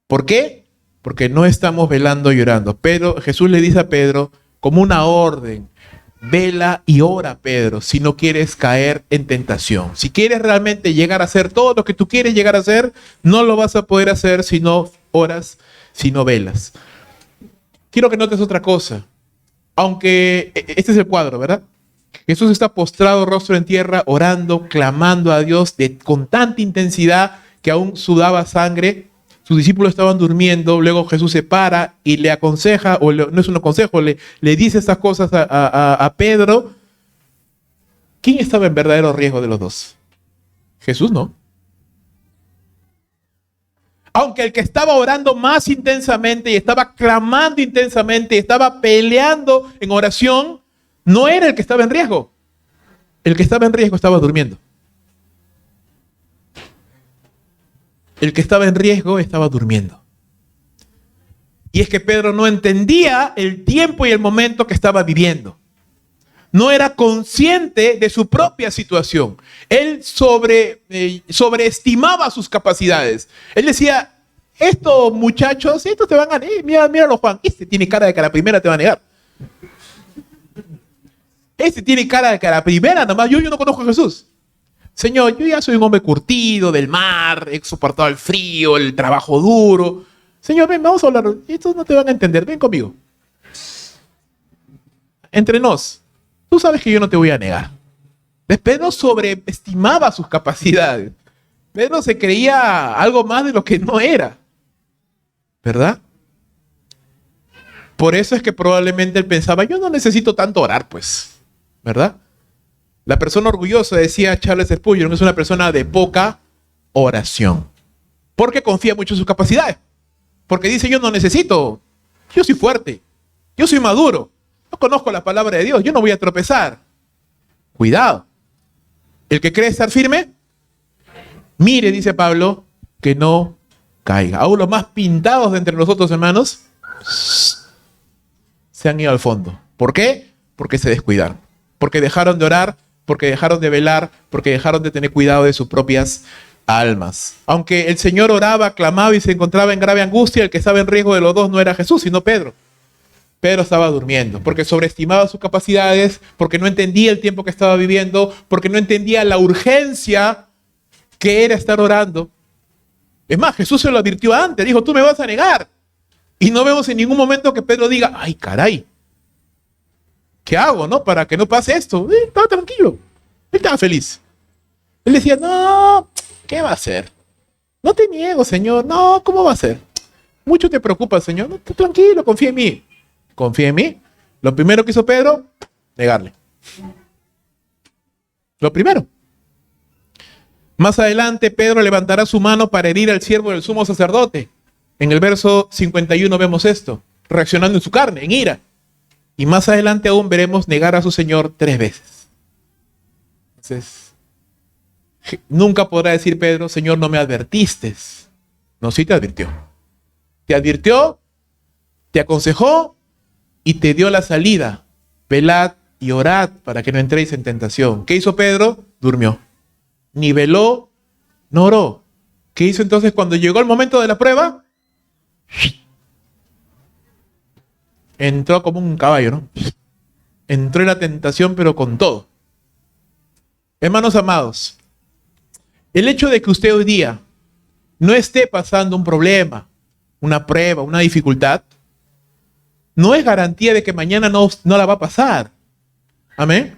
¿Por qué? Porque no estamos velando y orando. Pero Jesús le dice a Pedro, como una orden, Vela y ora, Pedro, si no quieres caer en tentación. Si quieres realmente llegar a ser todo lo que tú quieres llegar a ser, no lo vas a poder hacer si no oras, si no velas. Quiero que notes otra cosa. Aunque este es el cuadro, ¿verdad? Jesús está postrado, rostro en tierra, orando, clamando a Dios con tanta intensidad que aún sudaba sangre. Sus discípulos estaban durmiendo, luego Jesús se para y le aconseja, no es un consejo, le dice estas cosas a Pedro. ¿Quién estaba en verdadero riesgo de los dos? Jesús no. Aunque el que estaba orando más intensamente y estaba clamando intensamente y estaba peleando en oración, no era el que estaba en riesgo. El que estaba en riesgo estaba durmiendo. El que estaba en riesgo estaba durmiendo. Y es que Pedro no entendía el tiempo y el momento que estaba viviendo. No era consciente de su propia situación. Él sobreestimaba sus capacidades. Él decía, estos muchachos, estos te van a negar. Míralo, Juan, este tiene cara de que a la primera te va a negar. Este tiene cara de que a la primera nomás, yo no conozco a Jesús. Señor, yo ya soy un hombre curtido del mar, he soportado el frío, el trabajo duro. Señor, ven, vamos a hablar. Estos no te van a entender, ven conmigo. Entre nos, tú sabes que yo no te voy a negar. Pedro sobreestimaba sus capacidades. Pedro se creía algo más de lo que no era. ¿Verdad? Por eso es que probablemente él pensaba, yo no necesito tanto orar, pues. ¿Verdad? La persona orgullosa, decía Charles Spurgeon, es una persona de poca oración. Porque confía mucho en sus capacidades. Porque dice, yo no necesito. Yo soy fuerte. Yo soy maduro. Yo conozco la palabra de Dios. Yo no voy a tropezar. Cuidado. El que cree estar firme, mire, dice Pablo, que no caiga. Aún los más pintados de entre nosotros, hermanos, se han ido al fondo. ¿Por qué? Porque se descuidaron. Porque dejaron de orar, porque dejaron de velar, porque dejaron de tener cuidado de sus propias almas. Aunque el Señor oraba, clamaba y se encontraba en grave angustia, el que estaba en riesgo de los dos no era Jesús, sino Pedro. Pedro estaba durmiendo, porque sobreestimaba sus capacidades, porque no entendía el tiempo que estaba viviendo, porque no entendía la urgencia que era estar orando. Es más, Jesús se lo advirtió antes, dijo, tú me vas a negar. Y no vemos en ningún momento que Pedro diga, ay, caray, ¿qué hago, no? Para que no pase esto. Estaba tranquilo. Él estaba feliz. Él decía, no, ¿qué va a hacer? No te niego, Señor. No, ¿cómo va a ser? Mucho te preocupa, Señor. No, tranquilo, confía en mí. Confía en mí. Lo primero que hizo Pedro, negarle. Lo primero. Más adelante, Pedro levantará su mano para herir al siervo del sumo sacerdote. En el verso 51 vemos esto, reaccionando en su carne, en ira. Y más adelante aún veremos negar a su Señor 3 veces. Entonces, nunca podrá decir Pedro, Señor, no me advertiste. No, sí te advirtió. Te advirtió, te aconsejó y te dio la salida. Velad y orad para que no entréis en tentación. ¿Qué hizo Pedro? Durmió. Ni veló, no oró. ¿Qué hizo entonces cuando llegó el momento de la prueba? Entró como un caballo, ¿no? Entró en la tentación, pero con todo. Hermanos amados, el hecho de que usted hoy día no esté pasando un problema, una prueba, una dificultad, no es garantía de que mañana no la va a pasar. Amén.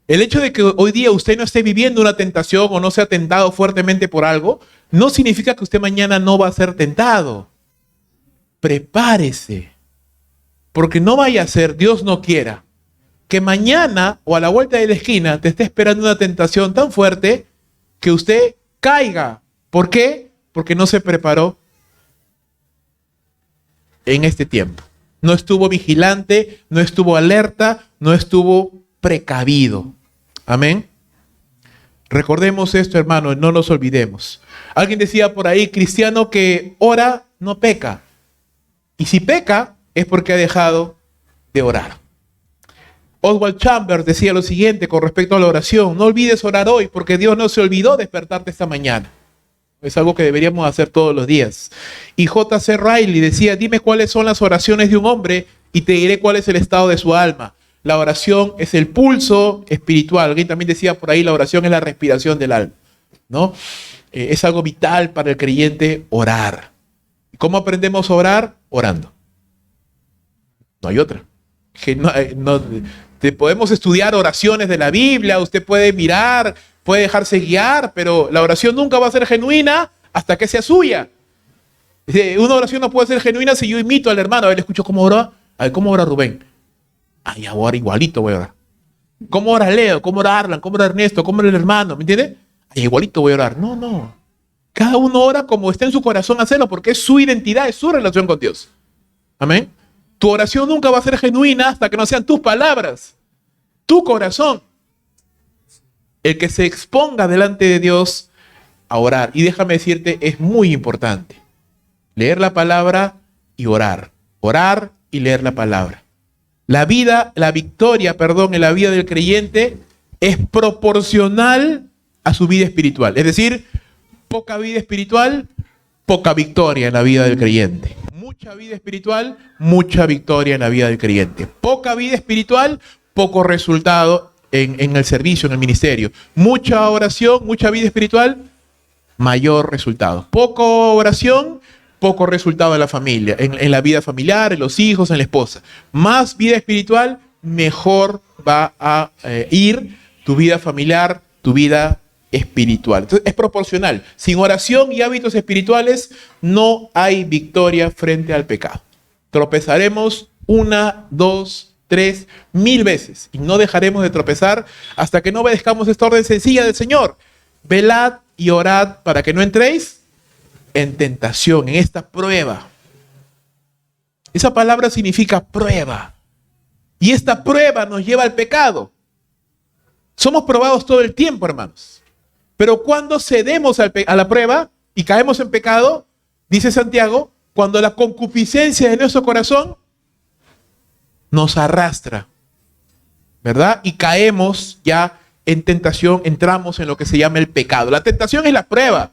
El hecho de que hoy día usted no esté viviendo una tentación o no sea tentado fuertemente por algo, no significa que usted mañana no va a ser tentado. Prepárese. Porque no vaya a ser, Dios no quiera, que mañana o a la vuelta de la esquina te esté esperando una tentación tan fuerte que usted caiga. ¿Por qué? Porque no se preparó en este tiempo. No estuvo vigilante, no estuvo alerta, no estuvo precavido. Amén. Recordemos esto, hermano, no nos olvidemos. Alguien decía por ahí, cristiano que ora no peca. Y si peca, es porque ha dejado de orar. Oswald Chambers decía lo siguiente con respecto a la oración: no olvides orar hoy porque Dios no se olvidó despertarte esta mañana. Es algo que deberíamos hacer todos los días. Y J.C. Riley decía, dime cuáles son las oraciones de un hombre y te diré cuál es el estado de su alma. La oración es el pulso espiritual. Alguien también decía por ahí, la oración es la respiración del alma, ¿no? Es algo vital para el creyente orar. ¿Cómo aprendemos a orar? Orando. No hay otra. Podemos estudiar oraciones de la Biblia, usted puede mirar, puede dejarse guiar, pero la oración nunca va a ser genuina hasta que sea suya. Una oración no puede ser genuina si yo imito al hermano. A ver, le escucho cómo ora. A ver, ¿cómo ora Rubén? Ay, ahora igualito voy a orar. ¿Cómo ora Leo? ¿Cómo ora Arlan? ¿Cómo ora Ernesto? ¿Cómo ora el hermano? ¿Me entiende? Ay, igualito voy a orar. No. Cada uno ora como está en su corazón hacerlo, porque es su identidad, es su relación con Dios. Amén. Tu oración nunca va a ser genuina hasta que no sean tus palabras, tu corazón, el que se exponga delante de Dios a orar. Y déjame decirte, es muy importante leer la palabra y orar. Orar y leer la palabra. La victoria en la vida del creyente es proporcional a su vida espiritual. Es decir, poca vida espiritual, poca victoria en la vida del creyente. Mucha vida espiritual, mucha victoria en la vida del creyente. Poca vida espiritual, poco resultado en el servicio, en el ministerio. Mucha oración, mucha vida espiritual, mayor resultado. Poco oración, poco resultado en la familia, en la vida familiar, en los hijos, en la esposa. Más vida espiritual, mejor va a ir tu vida familiar, tu vida espiritual. Entonces es proporcional. Sin oración y hábitos espirituales no hay victoria frente al pecado. Tropezaremos 1, 2, 3, 1000 veces y no dejaremos de tropezar hasta que no obedezcamos esta orden sencilla del Señor. Velad y orad para que no entréis en tentación, en esta prueba. Esa palabra significa prueba. Y esta prueba nos lleva al pecado. Somos probados todo el tiempo, hermanos. Pero cuando cedemos a la prueba y caemos en pecado, dice Santiago, cuando la concupiscencia de nuestro corazón nos arrastra, ¿verdad? Y caemos ya en tentación, entramos en lo que se llama el pecado. La tentación es la prueba,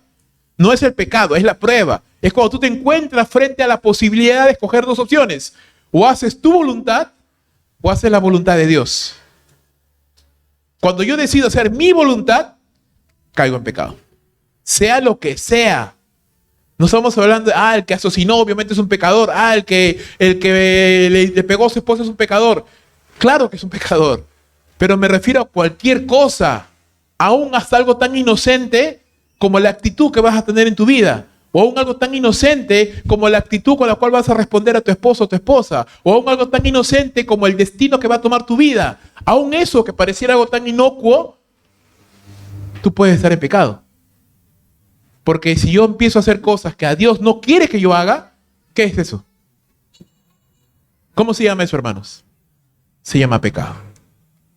no es el pecado, es la prueba. Es cuando tú te encuentras frente a la posibilidad de escoger dos opciones. O haces tu voluntad o haces la voluntad de Dios. Cuando yo decido hacer mi voluntad, caigo en pecado. Sea lo que sea. No estamos hablando de, el que asesinó obviamente es un pecador. El que le pegó a su esposa es un pecador. Claro que es un pecador. Pero me refiero a cualquier cosa. Aún hasta algo tan inocente como la actitud que vas a tener en tu vida. O aún algo tan inocente como la actitud con la cual vas a responder a tu esposo o tu esposa. O aún algo tan inocente como el destino que va a tomar tu vida. Aún eso que pareciera algo tan inocuo, tú puedes estar en pecado. Porque si yo empiezo a hacer cosas que a Dios no quiere que yo haga, ¿qué es eso? ¿Cómo se llama eso, hermanos? Se llama pecado.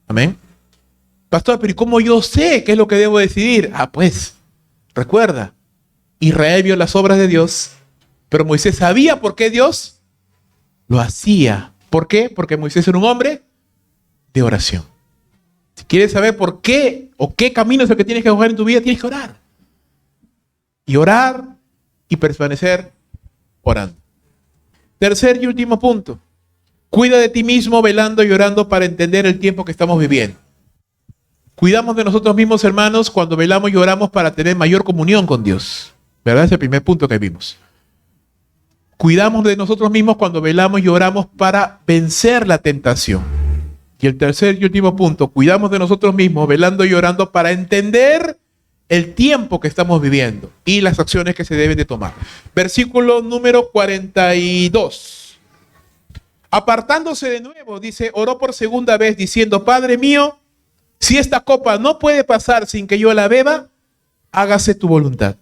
Amén. Pastor, pero ¿cómo yo sé qué es lo que debo decidir? Pues, recuerda, Israel vio las obras de Dios, pero Moisés sabía por qué Dios lo hacía. ¿Por qué? Porque Moisés era un hombre de oración. Si quieres saber por qué o qué camino es el que tienes que coger en tu vida, tienes que orar. Y orar y permanecer orando. Tercer y último punto. Cuida de ti mismo velando y orando para entender el tiempo que estamos viviendo. Cuidamos de nosotros mismos, hermanos, cuando velamos y oramos para tener mayor comunión con Dios. ¿Verdad? Es el primer punto que vimos. Cuidamos de nosotros mismos cuando velamos y oramos para vencer la tentación. Y el tercer y último punto, cuidamos de nosotros mismos velando y orando para entender el tiempo que estamos viviendo y las acciones que se deben de tomar. Versículo número 42. Apartándose de nuevo, dice, oró por segunda vez diciendo, Padre mío, si esta copa no puede pasar sin que yo la beba, hágase tu voluntad.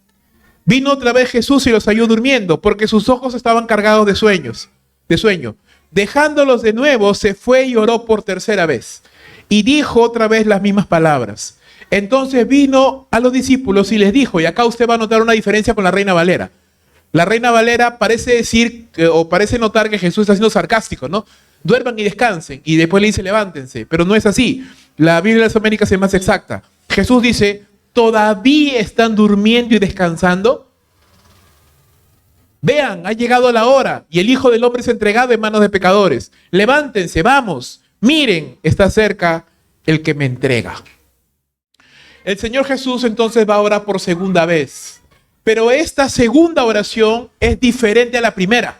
Vino otra vez Jesús y los halló durmiendo, porque sus ojos estaban cargados de sueño. Dejándolos de nuevo, se fue y oró por tercera vez. Y dijo otra vez las mismas palabras. Entonces vino a los discípulos y les dijo, y acá usted va a notar una diferencia con la Reina Valera. La Reina Valera parece decir, o parece notar que Jesús está siendo sarcástico, ¿no? Duerman y descansen. Y después le dice, levántense. Pero no es así. La Biblia de las Américas es más exacta. Jesús dice, ¿todavía están durmiendo y descansando? Vean, ha llegado la hora y el Hijo del Hombre es entregado en manos de pecadores. Levántense, vamos. miren, está cerca el que me entrega. El Señor Jesús entonces va a orar por segunda vez. Pero esta segunda oración es diferente a la primera.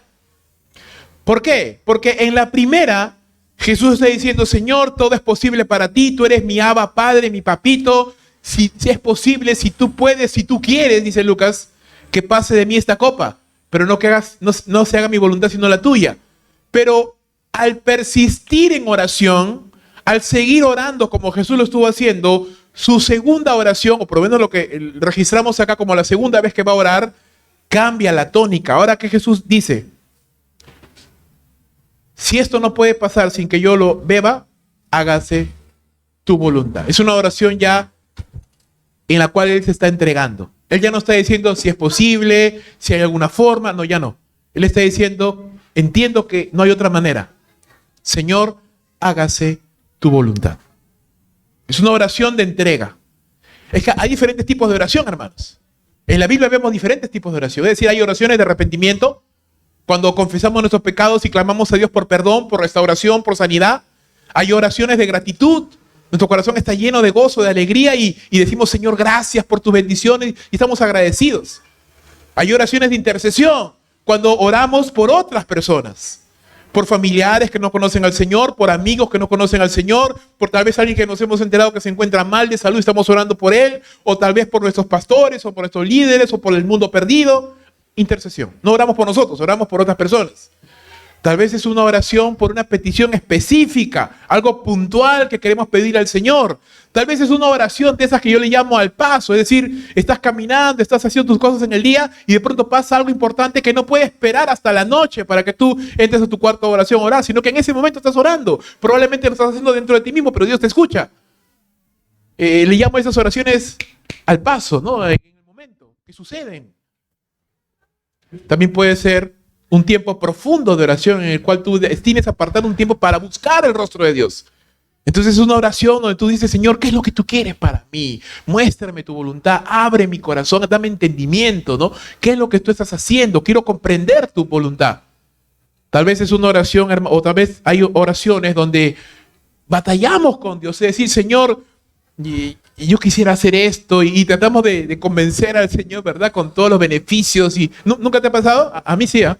¿Por qué? Porque en la primera Jesús está diciendo, Señor, todo es posible para ti, tú eres mi Abba, Padre, mi papito. Si es posible, si tú puedes, si tú quieres, dice Lucas, que pase de mí esta copa, pero no se haga mi voluntad sino la tuya. Pero al persistir en oración, al seguir orando como Jesús lo estuvo haciendo, su segunda oración, o por lo menos lo que registramos acá como la segunda vez que va a orar, cambia la tónica. Ahora que Jesús dice, si esto no puede pasar sin que yo lo beba, hágase tu voluntad. Es una oración ya en la cual Él se está entregando. Él ya no está diciendo si es posible, si hay alguna forma, no, ya no. Él está diciendo, entiendo que no hay otra manera. Señor, hágase tu voluntad. Es una oración de entrega. Es que hay diferentes tipos de oración, hermanos. En la Biblia vemos diferentes tipos de oración. Es decir, hay oraciones de arrepentimiento, cuando confesamos nuestros pecados y clamamos a Dios por perdón, por restauración, por sanidad. Hay oraciones de gratitud. Nuestro corazón está lleno de gozo, de alegría y decimos, Señor, gracias por tus bendiciones y estamos agradecidos. Hay oraciones de intercesión, cuando oramos por otras personas, por familiares que no conocen al Señor, por amigos que no conocen al Señor, por tal vez alguien que nos hemos enterado que se encuentra mal de salud y estamos orando por él, o tal vez por nuestros pastores, o por nuestros líderes, o por el mundo perdido. Intercesión. No oramos por nosotros, oramos por otras personas. Tal vez es una oración por una petición específica, algo puntual que queremos pedir al Señor. Tal vez es una oración de esas que yo le llamo al paso, es decir, estás caminando, estás haciendo tus cosas en el día y de pronto pasa algo importante que no puedes esperar hasta la noche para que tú entres a tu cuarto de oración a orar, sino que en ese momento estás orando. Probablemente lo estás haciendo dentro de ti mismo, pero Dios te escucha. Le llamo a esas oraciones al paso, ¿no? En el momento que suceden. También puede ser un tiempo profundo de oración en el cual tú destines a apartar un tiempo para buscar el rostro de Dios. Entonces es una oración donde tú dices, Señor, ¿qué es lo que tú quieres para mí? Muéstrame tu voluntad, abre mi corazón, dame entendimiento, ¿no? ¿Qué es lo que tú estás haciendo? Quiero comprender tu voluntad. Tal vez es una oración, o tal vez hay oraciones donde batallamos con Dios, es decir, Señor, y yo quisiera hacer esto y tratamos de convencer al Señor, ¿verdad? Con todos los beneficios. Y ¿nunca te ha pasado? A mí sí, ¿eh?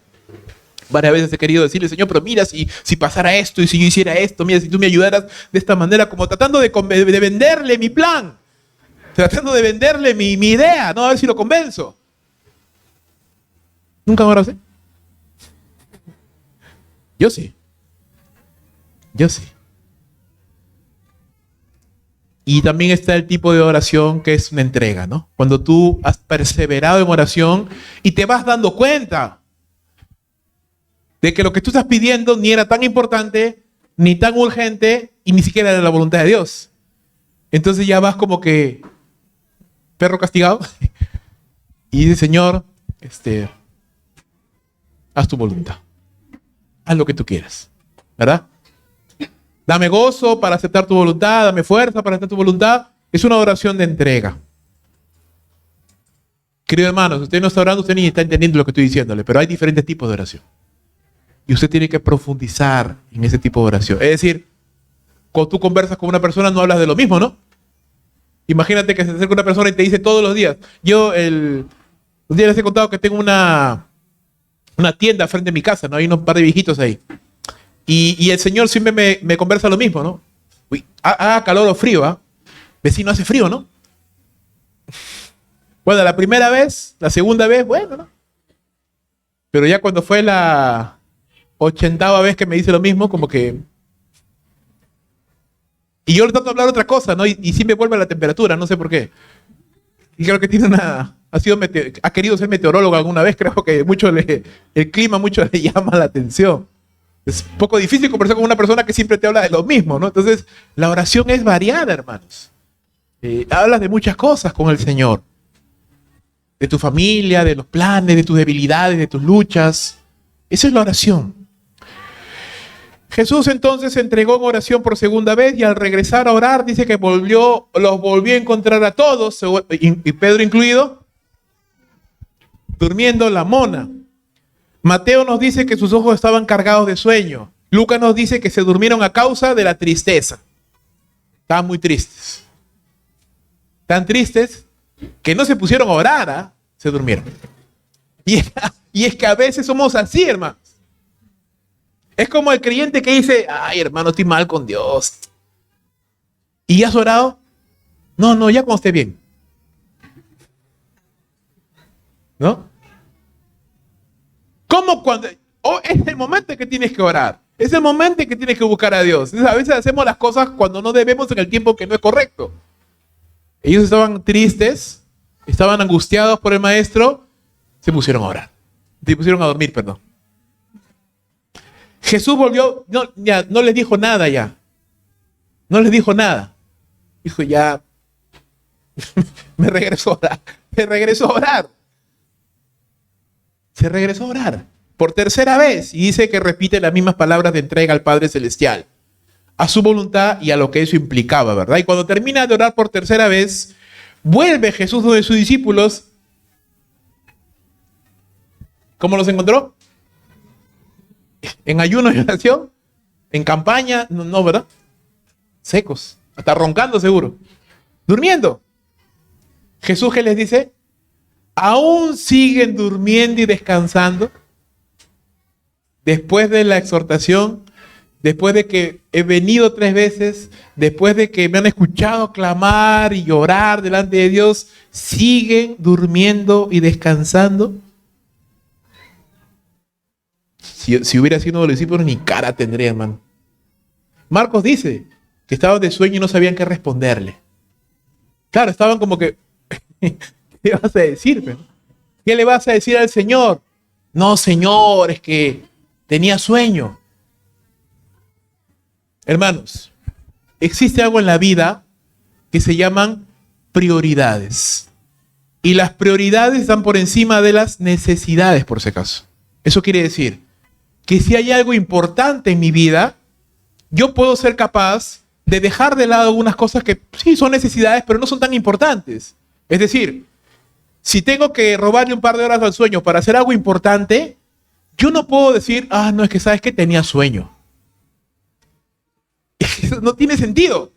Varias veces he querido decirle, Señor, pero mira, si pasara esto y si yo hiciera esto, mira, si tú me ayudaras de esta manera, como tratando de venderle mi plan, tratando de venderle mi idea, ¿no? A ver si lo convenzo. ¿Nunca me lo hace? Yo sí. Yo sí. Y también está el tipo de oración que es una entrega, ¿no? Cuando tú has perseverado en oración y te vas dando cuenta de que lo que tú estás pidiendo ni era tan importante, ni tan urgente, y ni siquiera era la voluntad de Dios. Entonces ya vas como que perro castigado y dices, Señor, haz tu voluntad. Haz lo que tú quieras, ¿verdad? Dame gozo para aceptar tu voluntad, dame fuerza para aceptar tu voluntad. Es una oración de entrega. Querido hermano, si usted no está orando, usted ni está entendiendo lo que estoy diciéndole, pero hay diferentes tipos de oración. Y usted tiene que profundizar en ese tipo de oración. Es decir, cuando tú conversas con una persona no hablas de lo mismo, ¿no? Imagínate que se acerca una persona y te dice todos los días. Un día les he contado que tengo una tienda frente a mi casa, ¿no? Hay un par de viejitos ahí. Y el Señor siempre me conversa lo mismo, ¿no? Uy, haga calor o frío, ¿ah? Vecino, hace frío, ¿no? Bueno, la primera vez, la segunda vez, bueno, ¿no? Pero ya cuando fue la 80ª vez que me dice lo mismo, como que... Y yo le trato de hablar otra cosa, ¿no? Y sí me vuelve la temperatura, no sé por qué. Y creo que tiene ha querido ser meteorólogo alguna vez, creo que el clima mucho le llama la atención. Es un poco difícil conversar con una persona que siempre te habla de lo mismo, ¿no? Entonces, la oración es variada, hermanos. Hablas de muchas cosas con el Señor. De tu familia, de los planes, de tus debilidades, de tus luchas. Esa es la oración. Jesús entonces se entregó en oración por segunda vez y al regresar a orar dice que los volvió a encontrar a todos, y Pedro incluido, durmiendo la mona. Mateo nos dice que sus ojos estaban cargados de sueño. Lucas nos dice que se durmieron a causa de la tristeza. Estaban muy tristes. Tan tristes que no se pusieron a orar, ¿eh? Se durmieron. Y es que a veces somos así, hermanos. Es como el creyente que dice, ay, hermano, estoy mal con Dios. ¿Y ya has orado? No, ya cuando esté bien. ¿No? ¿Cómo cuando? Oh, es el momento en que tienes que orar. Es el momento en que tienes que buscar a Dios. Entonces, a veces hacemos las cosas cuando no debemos en el tiempo que no es correcto. Ellos estaban tristes, estaban angustiados por el maestro, se pusieron a orar. Se pusieron a dormir, perdón. Jesús volvió, no les dijo nada ya. No les dijo nada. Dijo ya, me regresó a orar. Se regresó a orar. Por tercera vez. Y dice que repite las mismas palabras de entrega al Padre Celestial. A su voluntad y a lo que eso implicaba, ¿verdad? Y cuando termina de orar por tercera vez, vuelve Jesús donde sus discípulos. ¿Cómo los encontró? ¿En ayuno y oración? ¿En campaña? No, ¿verdad? Secos. Hasta roncando seguro. Durmiendo. Jesús, ¿qué les dice? ¿Aún siguen durmiendo y descansando? Después de la exhortación, después de que he venido 3 veces, después de que me han escuchado clamar y llorar delante de Dios, ¿siguen durmiendo y descansando? Si hubiera sido uno de los discípulos, ni cara tendría, hermano. Marcos dice que estaban de sueño y no sabían qué responderle. Claro, estaban como que, ¿qué vas a decir? ¿Qué le vas a decir al Señor? No, Señor, es que tenía sueño. Hermanos, existe algo en la vida que se llaman prioridades. Y las prioridades están por encima de las necesidades, por si acaso. Eso quiere decir que si hay algo importante en mi vida, yo puedo ser capaz de dejar de lado algunas cosas que sí son necesidades, pero no son tan importantes. Es decir, si tengo que robarle un par de horas al sueño para hacer algo importante, yo no puedo decir, no, es que sabes que tenía sueño. Eso no tiene sentido.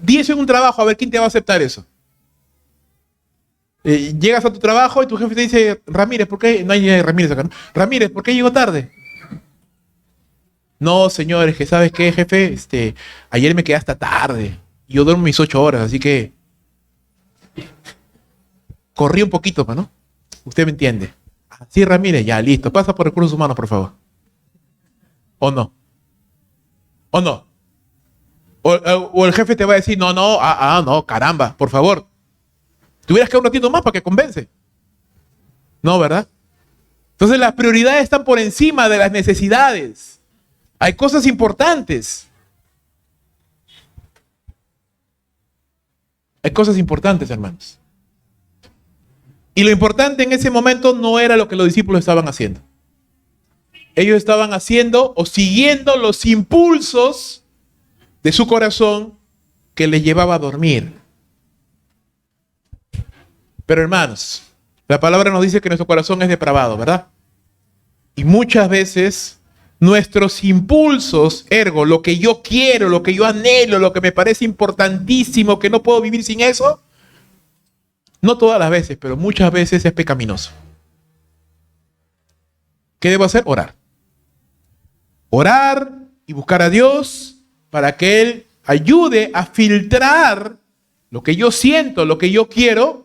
Di eso en un trabajo, a ver quién te va a aceptar eso. Llegas a tu trabajo y tu jefe te dice, Ramírez, ¿por qué? No hay Ramírez acá, ¿no? Ramírez, ¿por qué llegó tarde? No, señores, que sabes qué, jefe, ayer me quedé hasta tarde. Yo duermo mis 8 horas, así que corrí un poquito, ¿no? Usted me entiende. Sí, Ramírez, ya, listo. Pasa por recursos humanos, por favor. ¿O no? ¿O no? O el jefe te va a decir, no, caramba, por favor. Tuvieras que un ratito más para que convence. No, ¿verdad? Entonces las prioridades están por encima de las necesidades. Hay cosas importantes. Hay cosas importantes, hermanos. Y lo importante en ese momento no era lo que los discípulos estaban haciendo. Ellos estaban haciendo o siguiendo los impulsos de su corazón que les llevaba a dormir. Pero hermanos, la palabra nos dice que nuestro corazón es depravado, ¿verdad? Y muchas veces nuestros impulsos, ergo, lo que yo quiero, lo que yo anhelo, lo que me parece importantísimo, que no puedo vivir sin eso, no todas las veces, pero muchas veces es pecaminoso. ¿Qué debo hacer? Orar. Orar y buscar a Dios para que Él ayude a filtrar lo que yo siento, lo que yo quiero,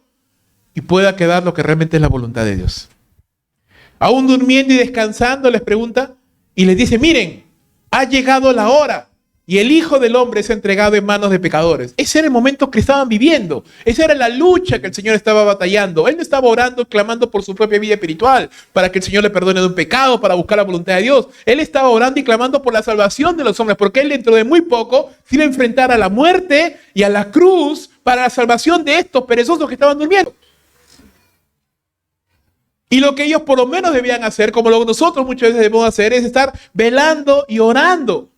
y pueda quedar lo que realmente es la voluntad de Dios. Aún durmiendo y descansando, les pregunta y les dice, miren, ha llegado la hora y el Hijo del Hombre es entregado en manos de pecadores. Ese era el momento que estaban viviendo. Esa era la lucha que el Señor estaba batallando. Él no estaba orando, clamando por su propia vida espiritual, para que el Señor le perdone de un pecado, para buscar la voluntad de Dios. Él estaba orando y clamando por la salvación de los hombres, porque Él dentro de muy poco se iba a enfrentar a la muerte y a la cruz para la salvación de estos perezosos que estaban durmiendo. Y lo que ellos por lo menos debían hacer, como lo que nosotros muchas veces debemos hacer, es estar velando y orando.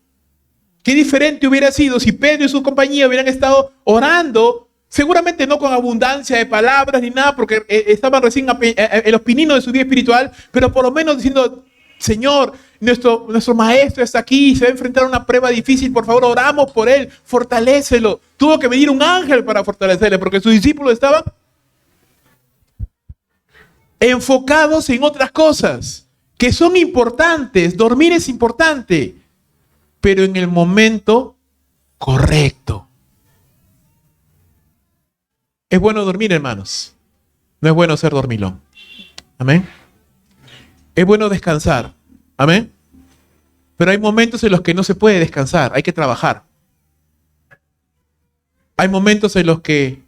Qué diferente hubiera sido si Pedro y su compañía hubieran estado orando, seguramente no con abundancia de palabras ni nada, porque estaban recién en los pininos de su vida espiritual, pero por lo menos diciendo, Señor, nuestro maestro está aquí, se va a enfrentar a una prueba difícil, por favor, oramos por él, fortalécelo. Tuvo que venir un ángel para fortalecerle, porque sus discípulos estaban enfocados en otras cosas que son importantes. Dormir es importante, pero en el momento correcto. Es bueno dormir, hermanos. No es bueno ser dormilón. Amén. Es bueno descansar. Amén. Pero hay momentos en los que no se puede descansar. Hay que trabajar. Hay momentos en los que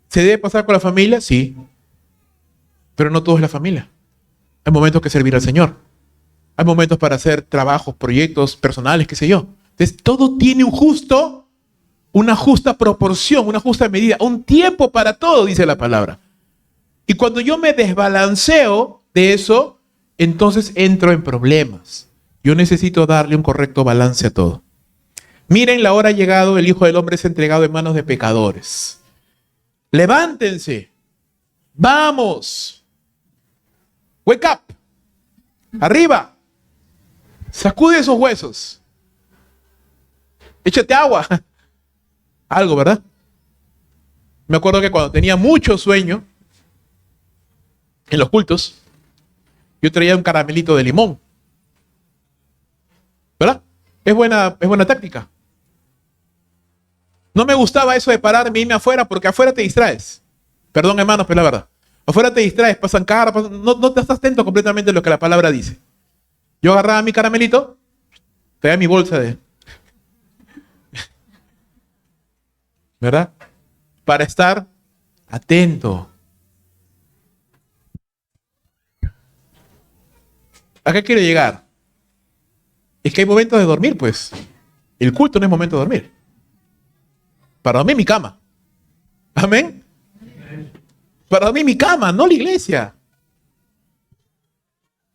se debe pasar con la familia. Sí. Pero no todo es la familia. Hay momentos que servir al Señor. Hay momentos para hacer trabajos, proyectos personales, qué sé yo. Entonces, todo tiene una justa proporción, una justa medida, un tiempo para todo, dice la palabra. Y cuando yo me desbalanceo de eso, entonces entro en problemas. Yo necesito darle un correcto balance a todo. Miren, la hora ha llegado, el Hijo del Hombre es entregado en manos de pecadores. Levántense. Vamos. Wake up. Arriba. Sacude esos huesos. Échate agua. Algo, ¿verdad? Me acuerdo que cuando tenía mucho sueño, en los cultos, yo traía un caramelito de limón. ¿Verdad? Es buena táctica. No me gustaba eso de pararme y irme afuera, porque afuera te distraes. Perdón, hermanos, pero la verdad. Afuera te distraes, pasan carros, no te estás atento completamente a lo que la palabra dice. Yo agarraba mi caramelito, traía mi bolsa de... ¿verdad? Para estar atento. ¿A qué quiero llegar? Es que hay momentos de dormir, pues. El culto no es momento de dormir. Para dormir mi cama. Amén. Para dormir mi cama, no la iglesia.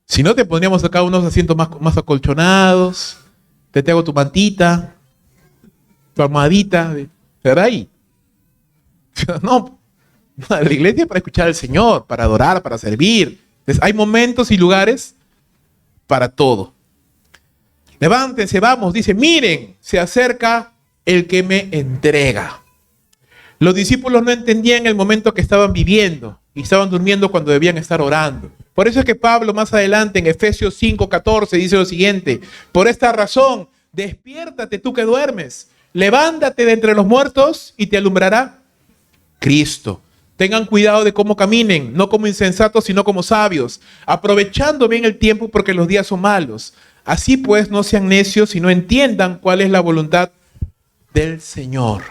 Si no, te pondríamos acá unos asientos más acolchonados. Te hago tu mantita, tu almohadita. ¿Verdad? Ahí. No, la iglesia es para escuchar al Señor, para adorar, para servir. Entonces, hay momentos y lugares para todo. Levántense, vamos, dice, miren, se acerca el que me entrega. Los discípulos no entendían el momento que estaban viviendo y estaban durmiendo cuando debían estar orando. Por eso es que Pablo más adelante en Efesios 5:14 dice lo siguiente: por esta razón, despiértate tú que duermes, levántate de entre los muertos y te alumbrará Cristo. Tengan cuidado de cómo caminen, no como insensatos, sino como sabios, aprovechando bien el tiempo porque los días son malos. Así pues, no sean necios, sino entiendan cuál es la voluntad del Señor.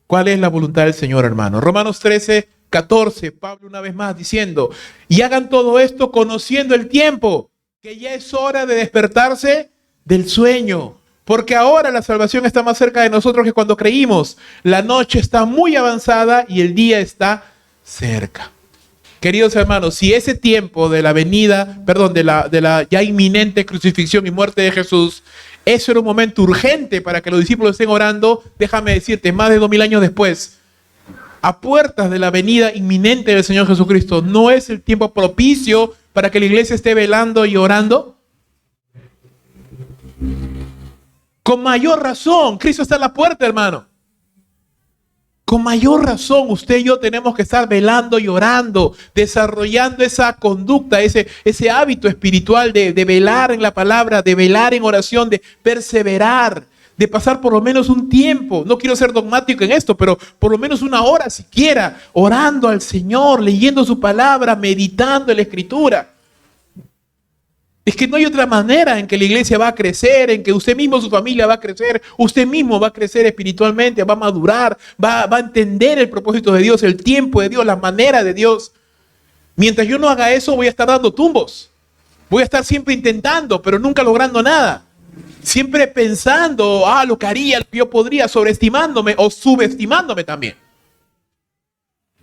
¿Cuál es la voluntad del Señor, hermano? Romanos 13:14, Pablo una vez más diciendo, y hagan todo esto conociendo el tiempo, que ya es hora de despertarse del sueño. Porque ahora la salvación está más cerca de nosotros que cuando creímos. La noche está muy avanzada y el día está cerca. Queridos hermanos, si ese tiempo de la venida, de la ya inminente crucifixión y muerte de Jesús, eso era un momento urgente para que los discípulos estén orando, déjame decirte, más de 2000 años después, a puertas de la venida inminente del Señor Jesucristo, ¿no es el tiempo propicio para que la iglesia esté velando y orando? Con mayor razón, Cristo está en la puerta, hermano. Con mayor razón, usted y yo tenemos que estar velando y orando, desarrollando esa conducta, ese hábito espiritual de velar en la palabra, de velar en oración, de perseverar, de pasar por lo menos un tiempo. No quiero ser dogmático en esto, pero por lo menos una hora siquiera, orando al Señor, leyendo su palabra, meditando en la Escritura. Es que no hay otra manera en que la iglesia va a crecer, en que usted mismo, su familia va a crecer, usted mismo va a crecer espiritualmente, va a madurar, va a entender el propósito de Dios, el tiempo de Dios, la manera de Dios. Mientras yo no haga eso, voy a estar dando tumbos. Voy a estar siempre intentando, pero nunca logrando nada. Siempre pensando, lo que haría, lo que yo podría, sobreestimándome o subestimándome también.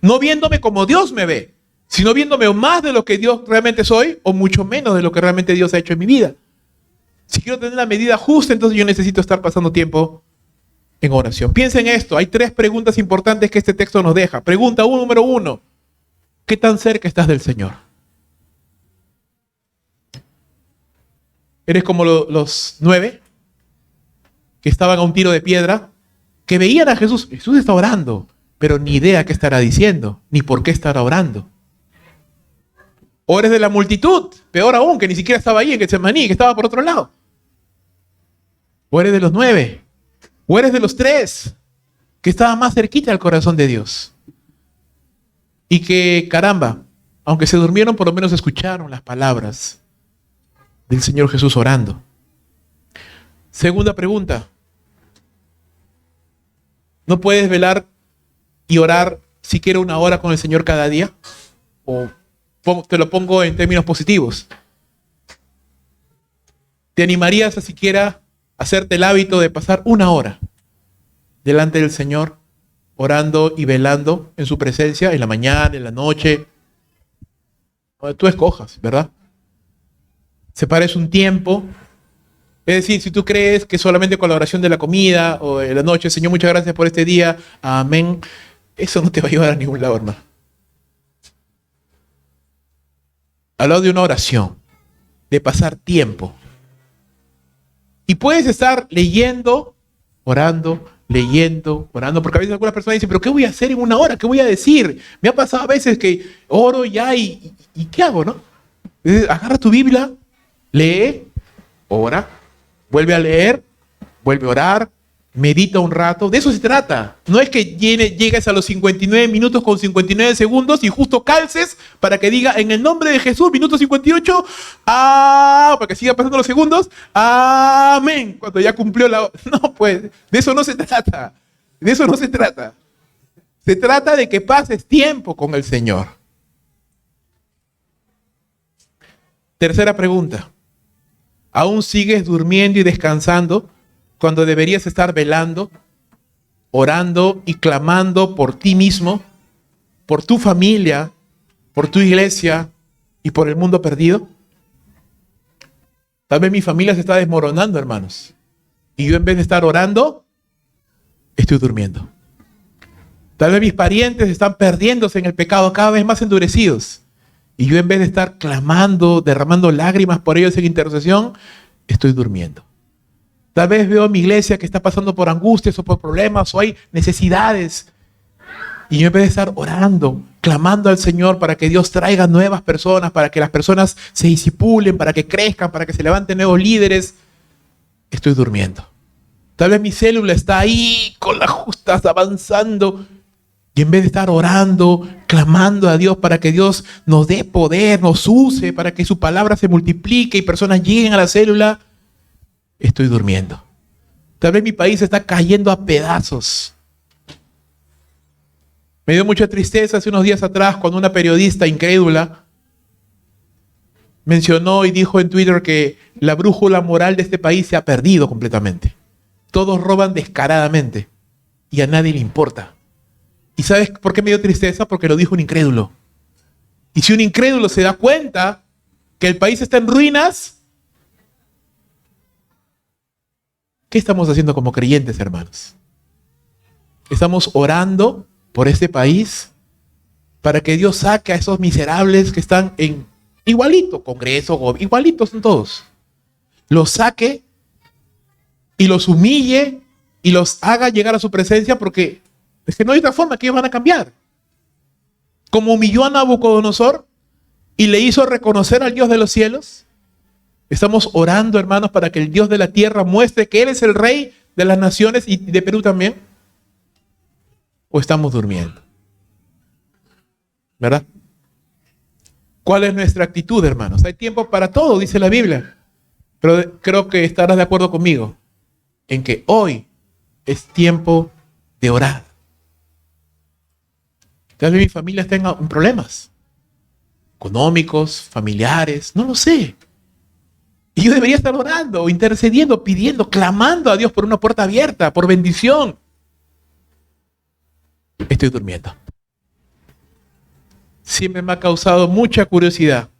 No viéndome como Dios me ve, sino viéndome más de lo que Dios realmente soy o mucho menos de lo que realmente Dios ha hecho en mi vida. Si quiero tener la medida justa, entonces yo necesito estar pasando tiempo en oración. Piensen en esto, hay 3 preguntas importantes que este texto nos deja. Pregunta número 1, ¿qué tan cerca estás del Señor? Eres como los 9 que estaban a un tiro de piedra, que veían a Jesús. Jesús está orando, pero ni idea qué estará diciendo, ni por qué estará orando. O eres de la multitud, peor aún, que ni siquiera estaba ahí en Getsemaní, que estaba por otro lado. O eres de los 9, o eres de los 3, que estaba más cerquita al corazón de Dios. Y que, caramba, aunque se durmieron, por lo menos escucharon las palabras del Señor Jesús orando. Segunda pregunta. ¿No puedes velar y orar siquiera una hora con el Señor cada día? O te lo pongo en términos positivos. ¿Te animarías a siquiera hacerte el hábito de pasar una hora delante del Señor, orando y velando en su presencia, en la mañana, en la noche? Donde tú escojas, ¿verdad? Separes un tiempo. Es decir, si tú crees que solamente con la oración de la comida o de la noche, Señor, muchas gracias por este día, amén, eso no te va a llevar a ningún lado, hermano. Hablo de una oración, de pasar tiempo. Y puedes estar leyendo, orando, porque a veces algunas personas dicen, pero ¿qué voy a hacer en una hora? ¿Qué voy a decir? Me ha pasado a veces que oro ya y ¿qué hago, no? Entonces, agarra tu Biblia, lee, ora, vuelve a leer, vuelve a orar, medita un rato. De eso se trata. No es que llegues a los 59 minutos con 59 segundos y justo calces para que diga en el nombre de Jesús, minuto 58, para que siga pasando los segundos, amén, cuando ya cumplió la... No, pues, de eso no se trata. De eso no se trata. Se trata de que pases tiempo con el Señor. Tercera pregunta. ¿Aún sigues durmiendo y descansando cuando deberías estar velando, orando y clamando por ti mismo, por tu familia, por tu iglesia y por el mundo perdido? Tal vez mi familia se está desmoronando, hermanos. Y yo en vez de estar orando, estoy durmiendo. Tal vez mis parientes están perdiéndose en el pecado, cada vez más endurecidos. Y yo en vez de estar clamando, derramando lágrimas por ellos en intercesión, estoy durmiendo. Tal vez veo a mi iglesia que está pasando por angustias o por problemas o hay necesidades. Y yo en vez de estar orando, clamando al Señor para que Dios traiga nuevas personas, para que las personas se disipulen, para que crezcan, para que se levanten nuevos líderes, estoy durmiendo. Tal vez mi célula está ahí con las justas avanzando. Y en vez de estar orando, clamando a Dios para que Dios nos dé poder, nos use, para que su palabra se multiplique y personas lleguen a la célula, estoy durmiendo. Tal vez mi país está cayendo a pedazos. Me dio mucha tristeza hace unos días atrás cuando una periodista incrédula mencionó y dijo en Twitter que la brújula moral de este país se ha perdido completamente. Todos roban descaradamente y a nadie le importa. ¿Y sabes por qué me dio tristeza? Porque lo dijo un incrédulo. Y si un incrédulo se da cuenta que el país está en ruinas, ¿qué estamos haciendo como creyentes, hermanos? Estamos orando por este país para que Dios saque a esos miserables que están en igualito, Congreso, igualitos son todos. Los saque y los humille y los haga llegar a su presencia, porque es que no hay otra forma que ellos van a cambiar. Como humilló a Nabucodonosor y le hizo reconocer al Dios de los cielos, estamos orando, hermanos, para que el Dios de la tierra muestre que Él es el Rey de las naciones y de Perú también. ¿O estamos durmiendo? ¿Verdad? ¿Cuál es nuestra actitud, hermanos? Hay tiempo para todo, dice la Biblia. Pero creo que estarás de acuerdo conmigo en que hoy es tiempo de orar. Tal vez mi familia tenga problemas económicos, familiares, no lo sé. Y yo debería estar orando, intercediendo, pidiendo, clamando a Dios por una puerta abierta, por bendición. Estoy durmiendo. Siempre me ha causado mucha curiosidad,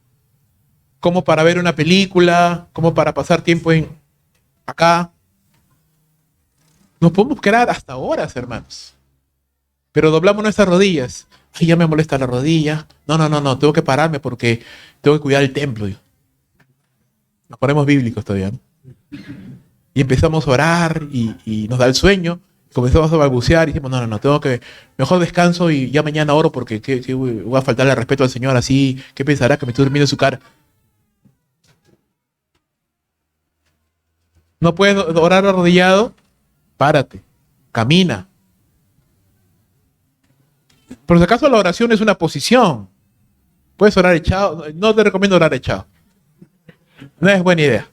como para ver una película, como para pasar tiempo acá. Nos podemos quedar hasta horas, hermanos. Pero doblamos nuestras rodillas. Ay, ya me molesta la rodilla. No, tengo que pararme porque tengo que cuidar el templo. Nos ponemos bíblicos todavía, ¿no? Y empezamos a orar y nos da el sueño. Comenzamos a balbucear y dijimos, no, tengo que, mejor descanso y ya mañana oro porque voy a faltarle al respeto al Señor así, ¿qué pensará que me estoy durmiendo en su cara? ¿No puedes orar arrodillado? Párate, camina. Por si acaso la oración es una posición. Puedes orar echado, no te recomiendo orar echado. No es buena idea.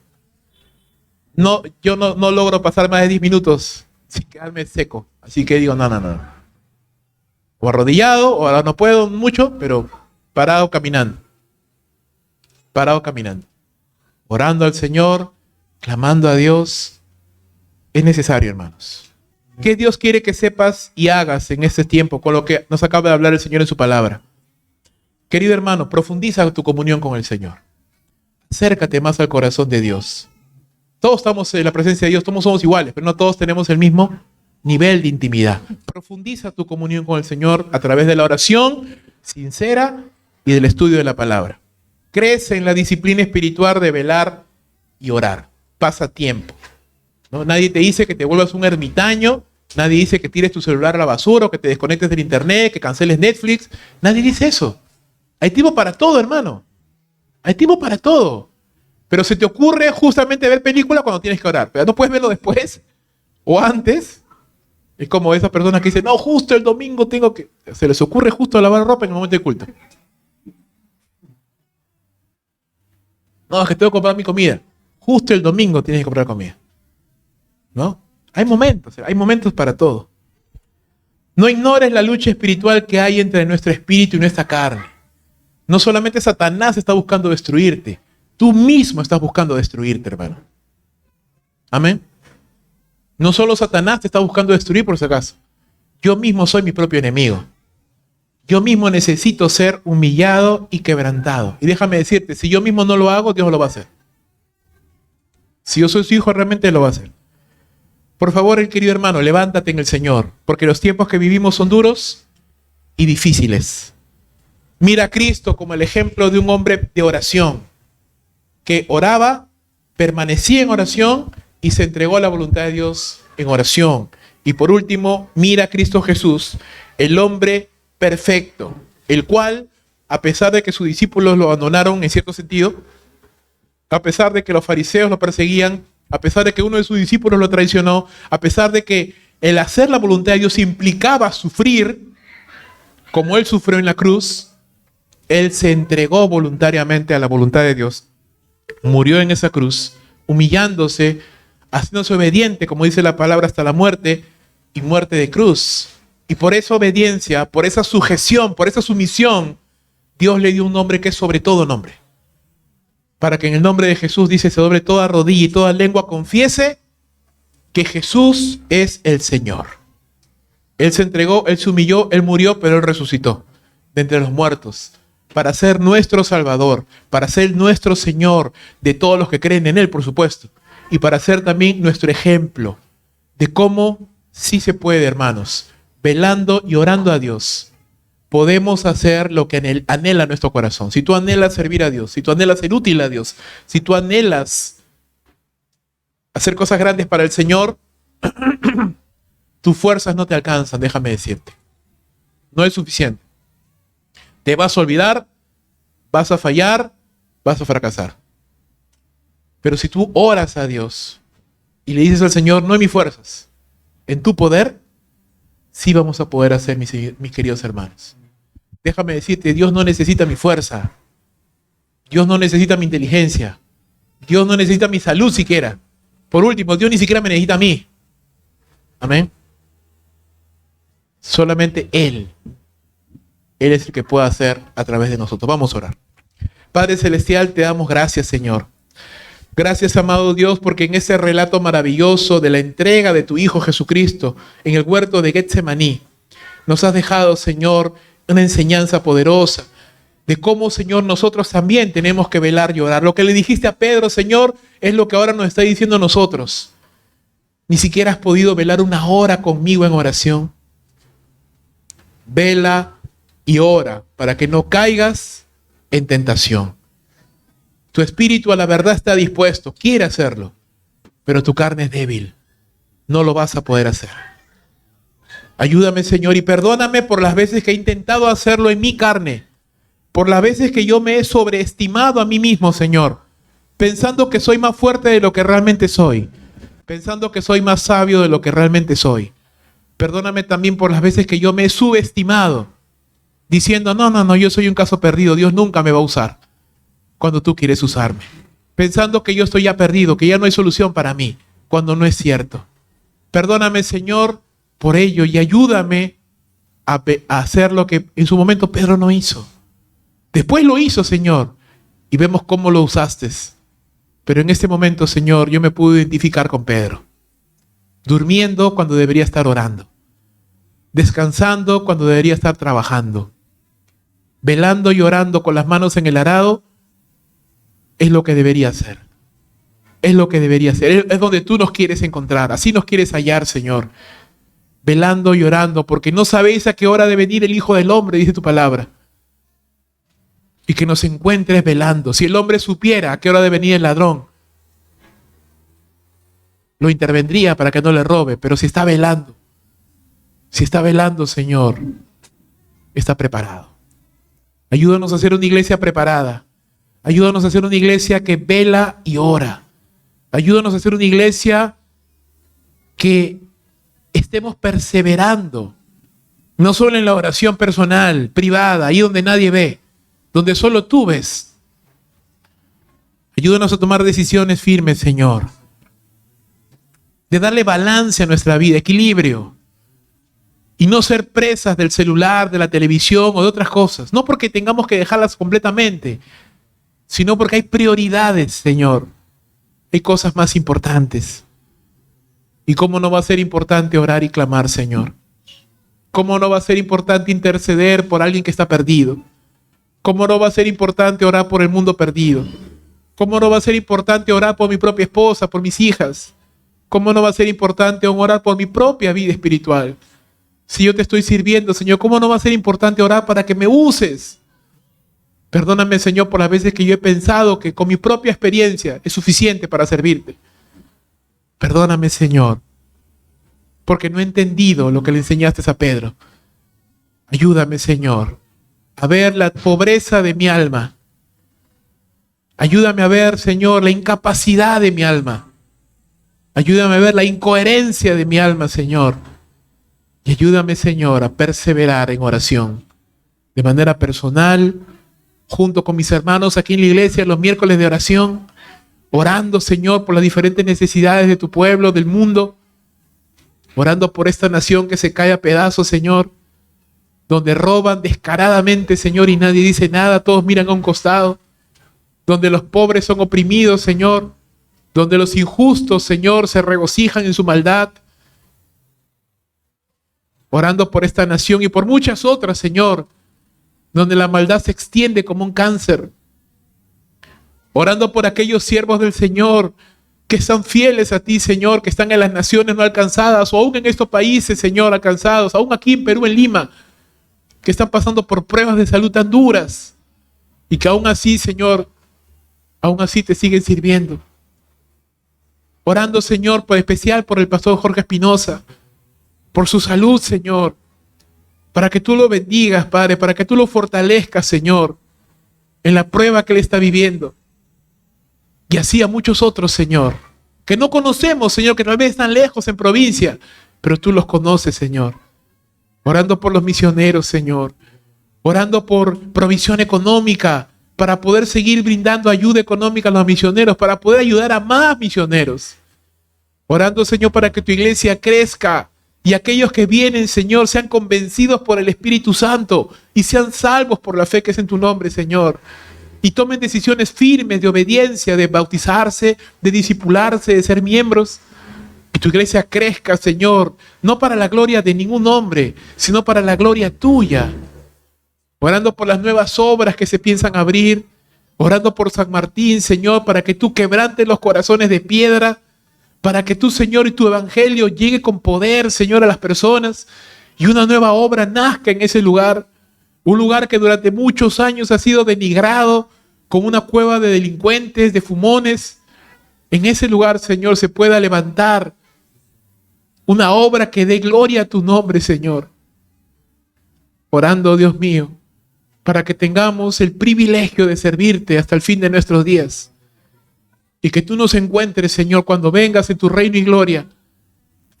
No, yo no logro pasar más de 10 minutos sin quedarme seco. Así que digo, no. O arrodillado, o ahora no puedo mucho, pero parado caminando. Parado caminando. Orando al Señor, clamando a Dios. Es necesario, hermanos. ¿Qué Dios quiere que sepas y hagas en este tiempo con lo que nos acaba de hablar el Señor en su palabra? Querido hermano, profundiza tu comunión con el Señor. Acércate más al corazón de Dios. Todos estamos en la presencia de Dios, todos somos iguales, pero no todos tenemos el mismo nivel de intimidad. Profundiza tu comunión con el Señor a través de la oración sincera y del estudio de la palabra. Crece en la disciplina espiritual de velar y orar. Pasa tiempo, ¿no? Nadie te dice que te vuelvas un ermitaño, nadie dice que tires tu celular a la basura o que te desconectes del internet, que canceles Netflix. Nadie dice eso. Hay tiempo para todo, hermano. Hay tiempo para todo. Pero se te ocurre justamente ver película cuando tienes que orar. Pero no puedes verlo después o antes. Es como esas personas que dicen, no, justo el domingo tengo que... Se les ocurre justo lavar ropa en el momento de culto. No, es que tengo que comprar mi comida. Justo el domingo tienes que comprar comida. ¿No? Hay momentos para todo. No ignores la lucha espiritual que hay entre nuestro espíritu y nuestra carne. No solamente Satanás está buscando destruirte, tú mismo estás buscando destruirte, hermano. Amén. No solo Satanás te está buscando destruir, por si acaso. Yo mismo soy mi propio enemigo. Yo mismo necesito ser humillado y quebrantado. Y déjame decirte, si yo mismo no lo hago, Dios lo va a hacer. Si yo soy su hijo, realmente lo va a hacer. Por favor, querido hermano, levántate en el Señor, porque los tiempos que vivimos son duros y difíciles. Mira a Cristo como el ejemplo de un hombre de oración, que oraba, permanecía en oración y se entregó a la voluntad de Dios en oración. Y por último, mira a Cristo Jesús, el hombre perfecto, el cual, a pesar de que sus discípulos lo abandonaron en cierto sentido, a pesar de que los fariseos lo perseguían, a pesar de que uno de sus discípulos lo traicionó, a pesar de que el hacer la voluntad de Dios implicaba sufrir, como él sufrió en la cruz, él se entregó voluntariamente a la voluntad de Dios, murió en esa cruz, humillándose, haciéndose obediente, como dice la palabra, hasta la muerte y muerte de cruz. Y por esa obediencia, por esa sujeción, por esa sumisión, Dios le dio un nombre que es sobre todo nombre. Para que en el nombre de Jesús, dice, se doble toda rodilla y toda lengua confiese que Jesús es el Señor. Él se entregó, Él se humilló, Él murió, pero Él resucitó de entre los muertos para ser nuestro Salvador, para ser nuestro Señor de todos los que creen en Él, por supuesto, y para ser también nuestro ejemplo de cómo sí se puede, hermanos, velando y orando a Dios, podemos hacer lo que anhela nuestro corazón. Si tú anhelas servir a Dios, si tú anhelas ser útil a Dios, si tú anhelas hacer cosas grandes para el Señor, tus fuerzas no te alcanzan, déjame decirte. No es suficiente. Te vas a olvidar, vas a fallar, vas a fracasar. Pero si tú oras a Dios y le dices al Señor, no en mis fuerzas, en tu poder, sí vamos a poder hacer, mis queridos hermanos. Déjame decirte, Dios no necesita mi fuerza. Dios no necesita mi inteligencia. Dios no necesita mi salud siquiera. Por último, Dios ni siquiera me necesita a mí. Amén. Solamente Él. Él es el que puede hacer a través de nosotros. Vamos a orar. Padre Celestial, te damos gracias, Señor. Gracias, amado Dios, porque en ese relato maravilloso de la entrega de tu Hijo Jesucristo en el huerto de Getsemaní, nos has dejado, Señor, una enseñanza poderosa de cómo, Señor, nosotros también tenemos que velar y orar. Lo que le dijiste a Pedro, Señor, es lo que ahora nos está diciendo a nosotros. Ni siquiera has podido velar una hora conmigo en oración. Vela y ora para que no caigas en tentación. Tu espíritu a la verdad está dispuesto, quiere hacerlo, pero tu carne es débil. No lo vas a poder hacer. Ayúdame, Señor, y perdóname por las veces que he intentado hacerlo en mi carne, por las veces que yo me he sobreestimado a mí mismo, Señor, pensando que soy más fuerte de lo que realmente soy, pensando que soy más sabio de lo que realmente soy. Perdóname también por las veces que yo me he subestimado, diciendo, no, yo soy un caso perdido, Dios nunca me va a usar, cuando tú quieres usarme. Pensando que yo estoy ya perdido, que ya no hay solución para mí, cuando no es cierto. Perdóname, Señor, por ello y ayúdame a hacer lo que en su momento Pedro no hizo. Después lo hizo, Señor, y vemos cómo lo usaste. Pero en este momento, Señor, yo me pude identificar con Pedro. Durmiendo cuando debería estar orando. Descansando cuando debería estar trabajando. Velando y orando con las manos en el arado es lo que debería hacer. Es lo que debería hacer. Es donde tú nos quieres encontrar. Así nos quieres hallar, Señor. Velando y orando, porque no sabéis a qué hora de venir el Hijo del Hombre, dice tu palabra. Y que nos encuentres velando. Si el hombre supiera a qué hora de venir el ladrón, lo intervendría para que no le robe. Pero si está velando, Señor, está preparado. Ayúdanos a hacer una iglesia preparada. Ayúdanos a hacer una iglesia que vela y ora. Ayúdanos a hacer una iglesia que estemos perseverando, no solo en la oración personal, privada, ahí donde nadie ve, donde solo tú ves. Ayúdanos a tomar decisiones firmes, Señor, de darle balance a nuestra vida, equilibrio, y no ser presas del celular, de la televisión o de otras cosas. No porque tengamos que dejarlas completamente, sino porque hay prioridades, Señor. Hay cosas más importantes. ¿Y cómo no va a ser importante orar y clamar, Señor? ¿Cómo no va a ser importante interceder por alguien que está perdido? ¿Cómo no va a ser importante orar por el mundo perdido? ¿Cómo no va a ser importante orar por mi propia esposa, por mis hijas? ¿Cómo no va a ser importante orar por mi propia vida espiritual? Si yo te estoy sirviendo, Señor, ¿cómo no va a ser importante orar para que me uses? Perdóname, Señor, por las veces que yo he pensado que con mi propia experiencia es suficiente para servirte. Perdóname, Señor, porque no he entendido lo que le enseñaste a Pedro. Ayúdame, Señor, a ver la pobreza de mi alma. Ayúdame a ver, Señor, la incapacidad de mi alma. Ayúdame a ver la incoherencia de mi alma, Señor. Y ayúdame, Señor, a perseverar en oración, de manera personal, junto con mis hermanos aquí en la iglesia, los miércoles de oración, orando, Señor, por las diferentes necesidades de tu pueblo, del mundo, orando por esta nación que se cae a pedazos, Señor, donde roban descaradamente, Señor, y nadie dice nada, todos miran a un costado, donde los pobres son oprimidos, Señor, donde los injustos, Señor, se regocijan en su maldad, orando por esta nación y por muchas otras, Señor, donde la maldad se extiende como un cáncer, orando por aquellos siervos del Señor que están fieles a ti, Señor, que están en las naciones no alcanzadas o aún en estos países, Señor, alcanzados, aún aquí en Perú, en Lima, que están pasando por pruebas de salud tan duras y que aún así, Señor, aún así te siguen sirviendo. Orando, Señor, por especial por el pastor Jorge Espinosa, por su salud, Señor, para que tú lo bendigas, Padre, para que tú lo fortalezcas, Señor, en la prueba que él está viviendo. Y así a muchos otros, Señor, que no conocemos, Señor, que tal vez están lejos en provincia, pero tú los conoces, Señor. Orando por los misioneros, Señor. Orando por provisión económica para poder seguir brindando ayuda económica a los misioneros, para poder ayudar a más misioneros. Orando, Señor, para que tu iglesia crezca y aquellos que vienen, Señor, sean convencidos por el Espíritu Santo y sean salvos por la fe que es en tu nombre, Señor. Y tomen decisiones firmes de obediencia, de bautizarse, de discipularse, de ser miembros. Que tu iglesia crezca, Señor, no para la gloria de ningún hombre, sino para la gloria tuya. Orando por las nuevas obras que se piensan abrir. Orando por San Martín, Señor, para que tú quebrantes los corazones de piedra. Para que tú, Señor, y tu evangelio llegue con poder, Señor, a las personas. Y una nueva obra nazca en ese lugar. Un lugar que durante muchos años ha sido denigrado como una cueva de delincuentes, de fumones, en ese lugar, Señor, se pueda levantar una obra que dé gloria a tu nombre, Señor. Orando, Dios mío, para que tengamos el privilegio de servirte hasta el fin de nuestros días. Y que tú nos encuentres, Señor, cuando vengas en tu reino y gloria,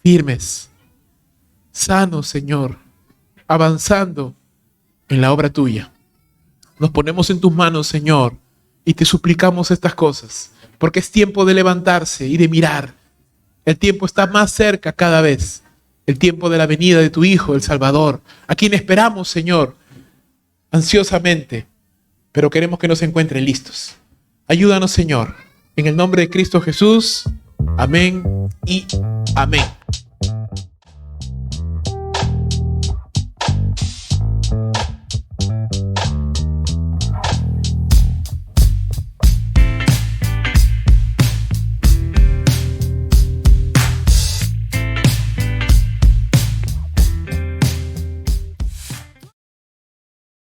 firmes, sanos, Señor, avanzando en la obra tuya. Nos ponemos en tus manos, Señor, y te suplicamos estas cosas, porque es tiempo de levantarse y de mirar. El tiempo está más cerca cada vez. El tiempo de la venida de tu Hijo, el Salvador, a quien esperamos, Señor, ansiosamente, pero queremos que nos encuentren listos. Ayúdanos, Señor, en el nombre de Cristo Jesús. Amén y amén.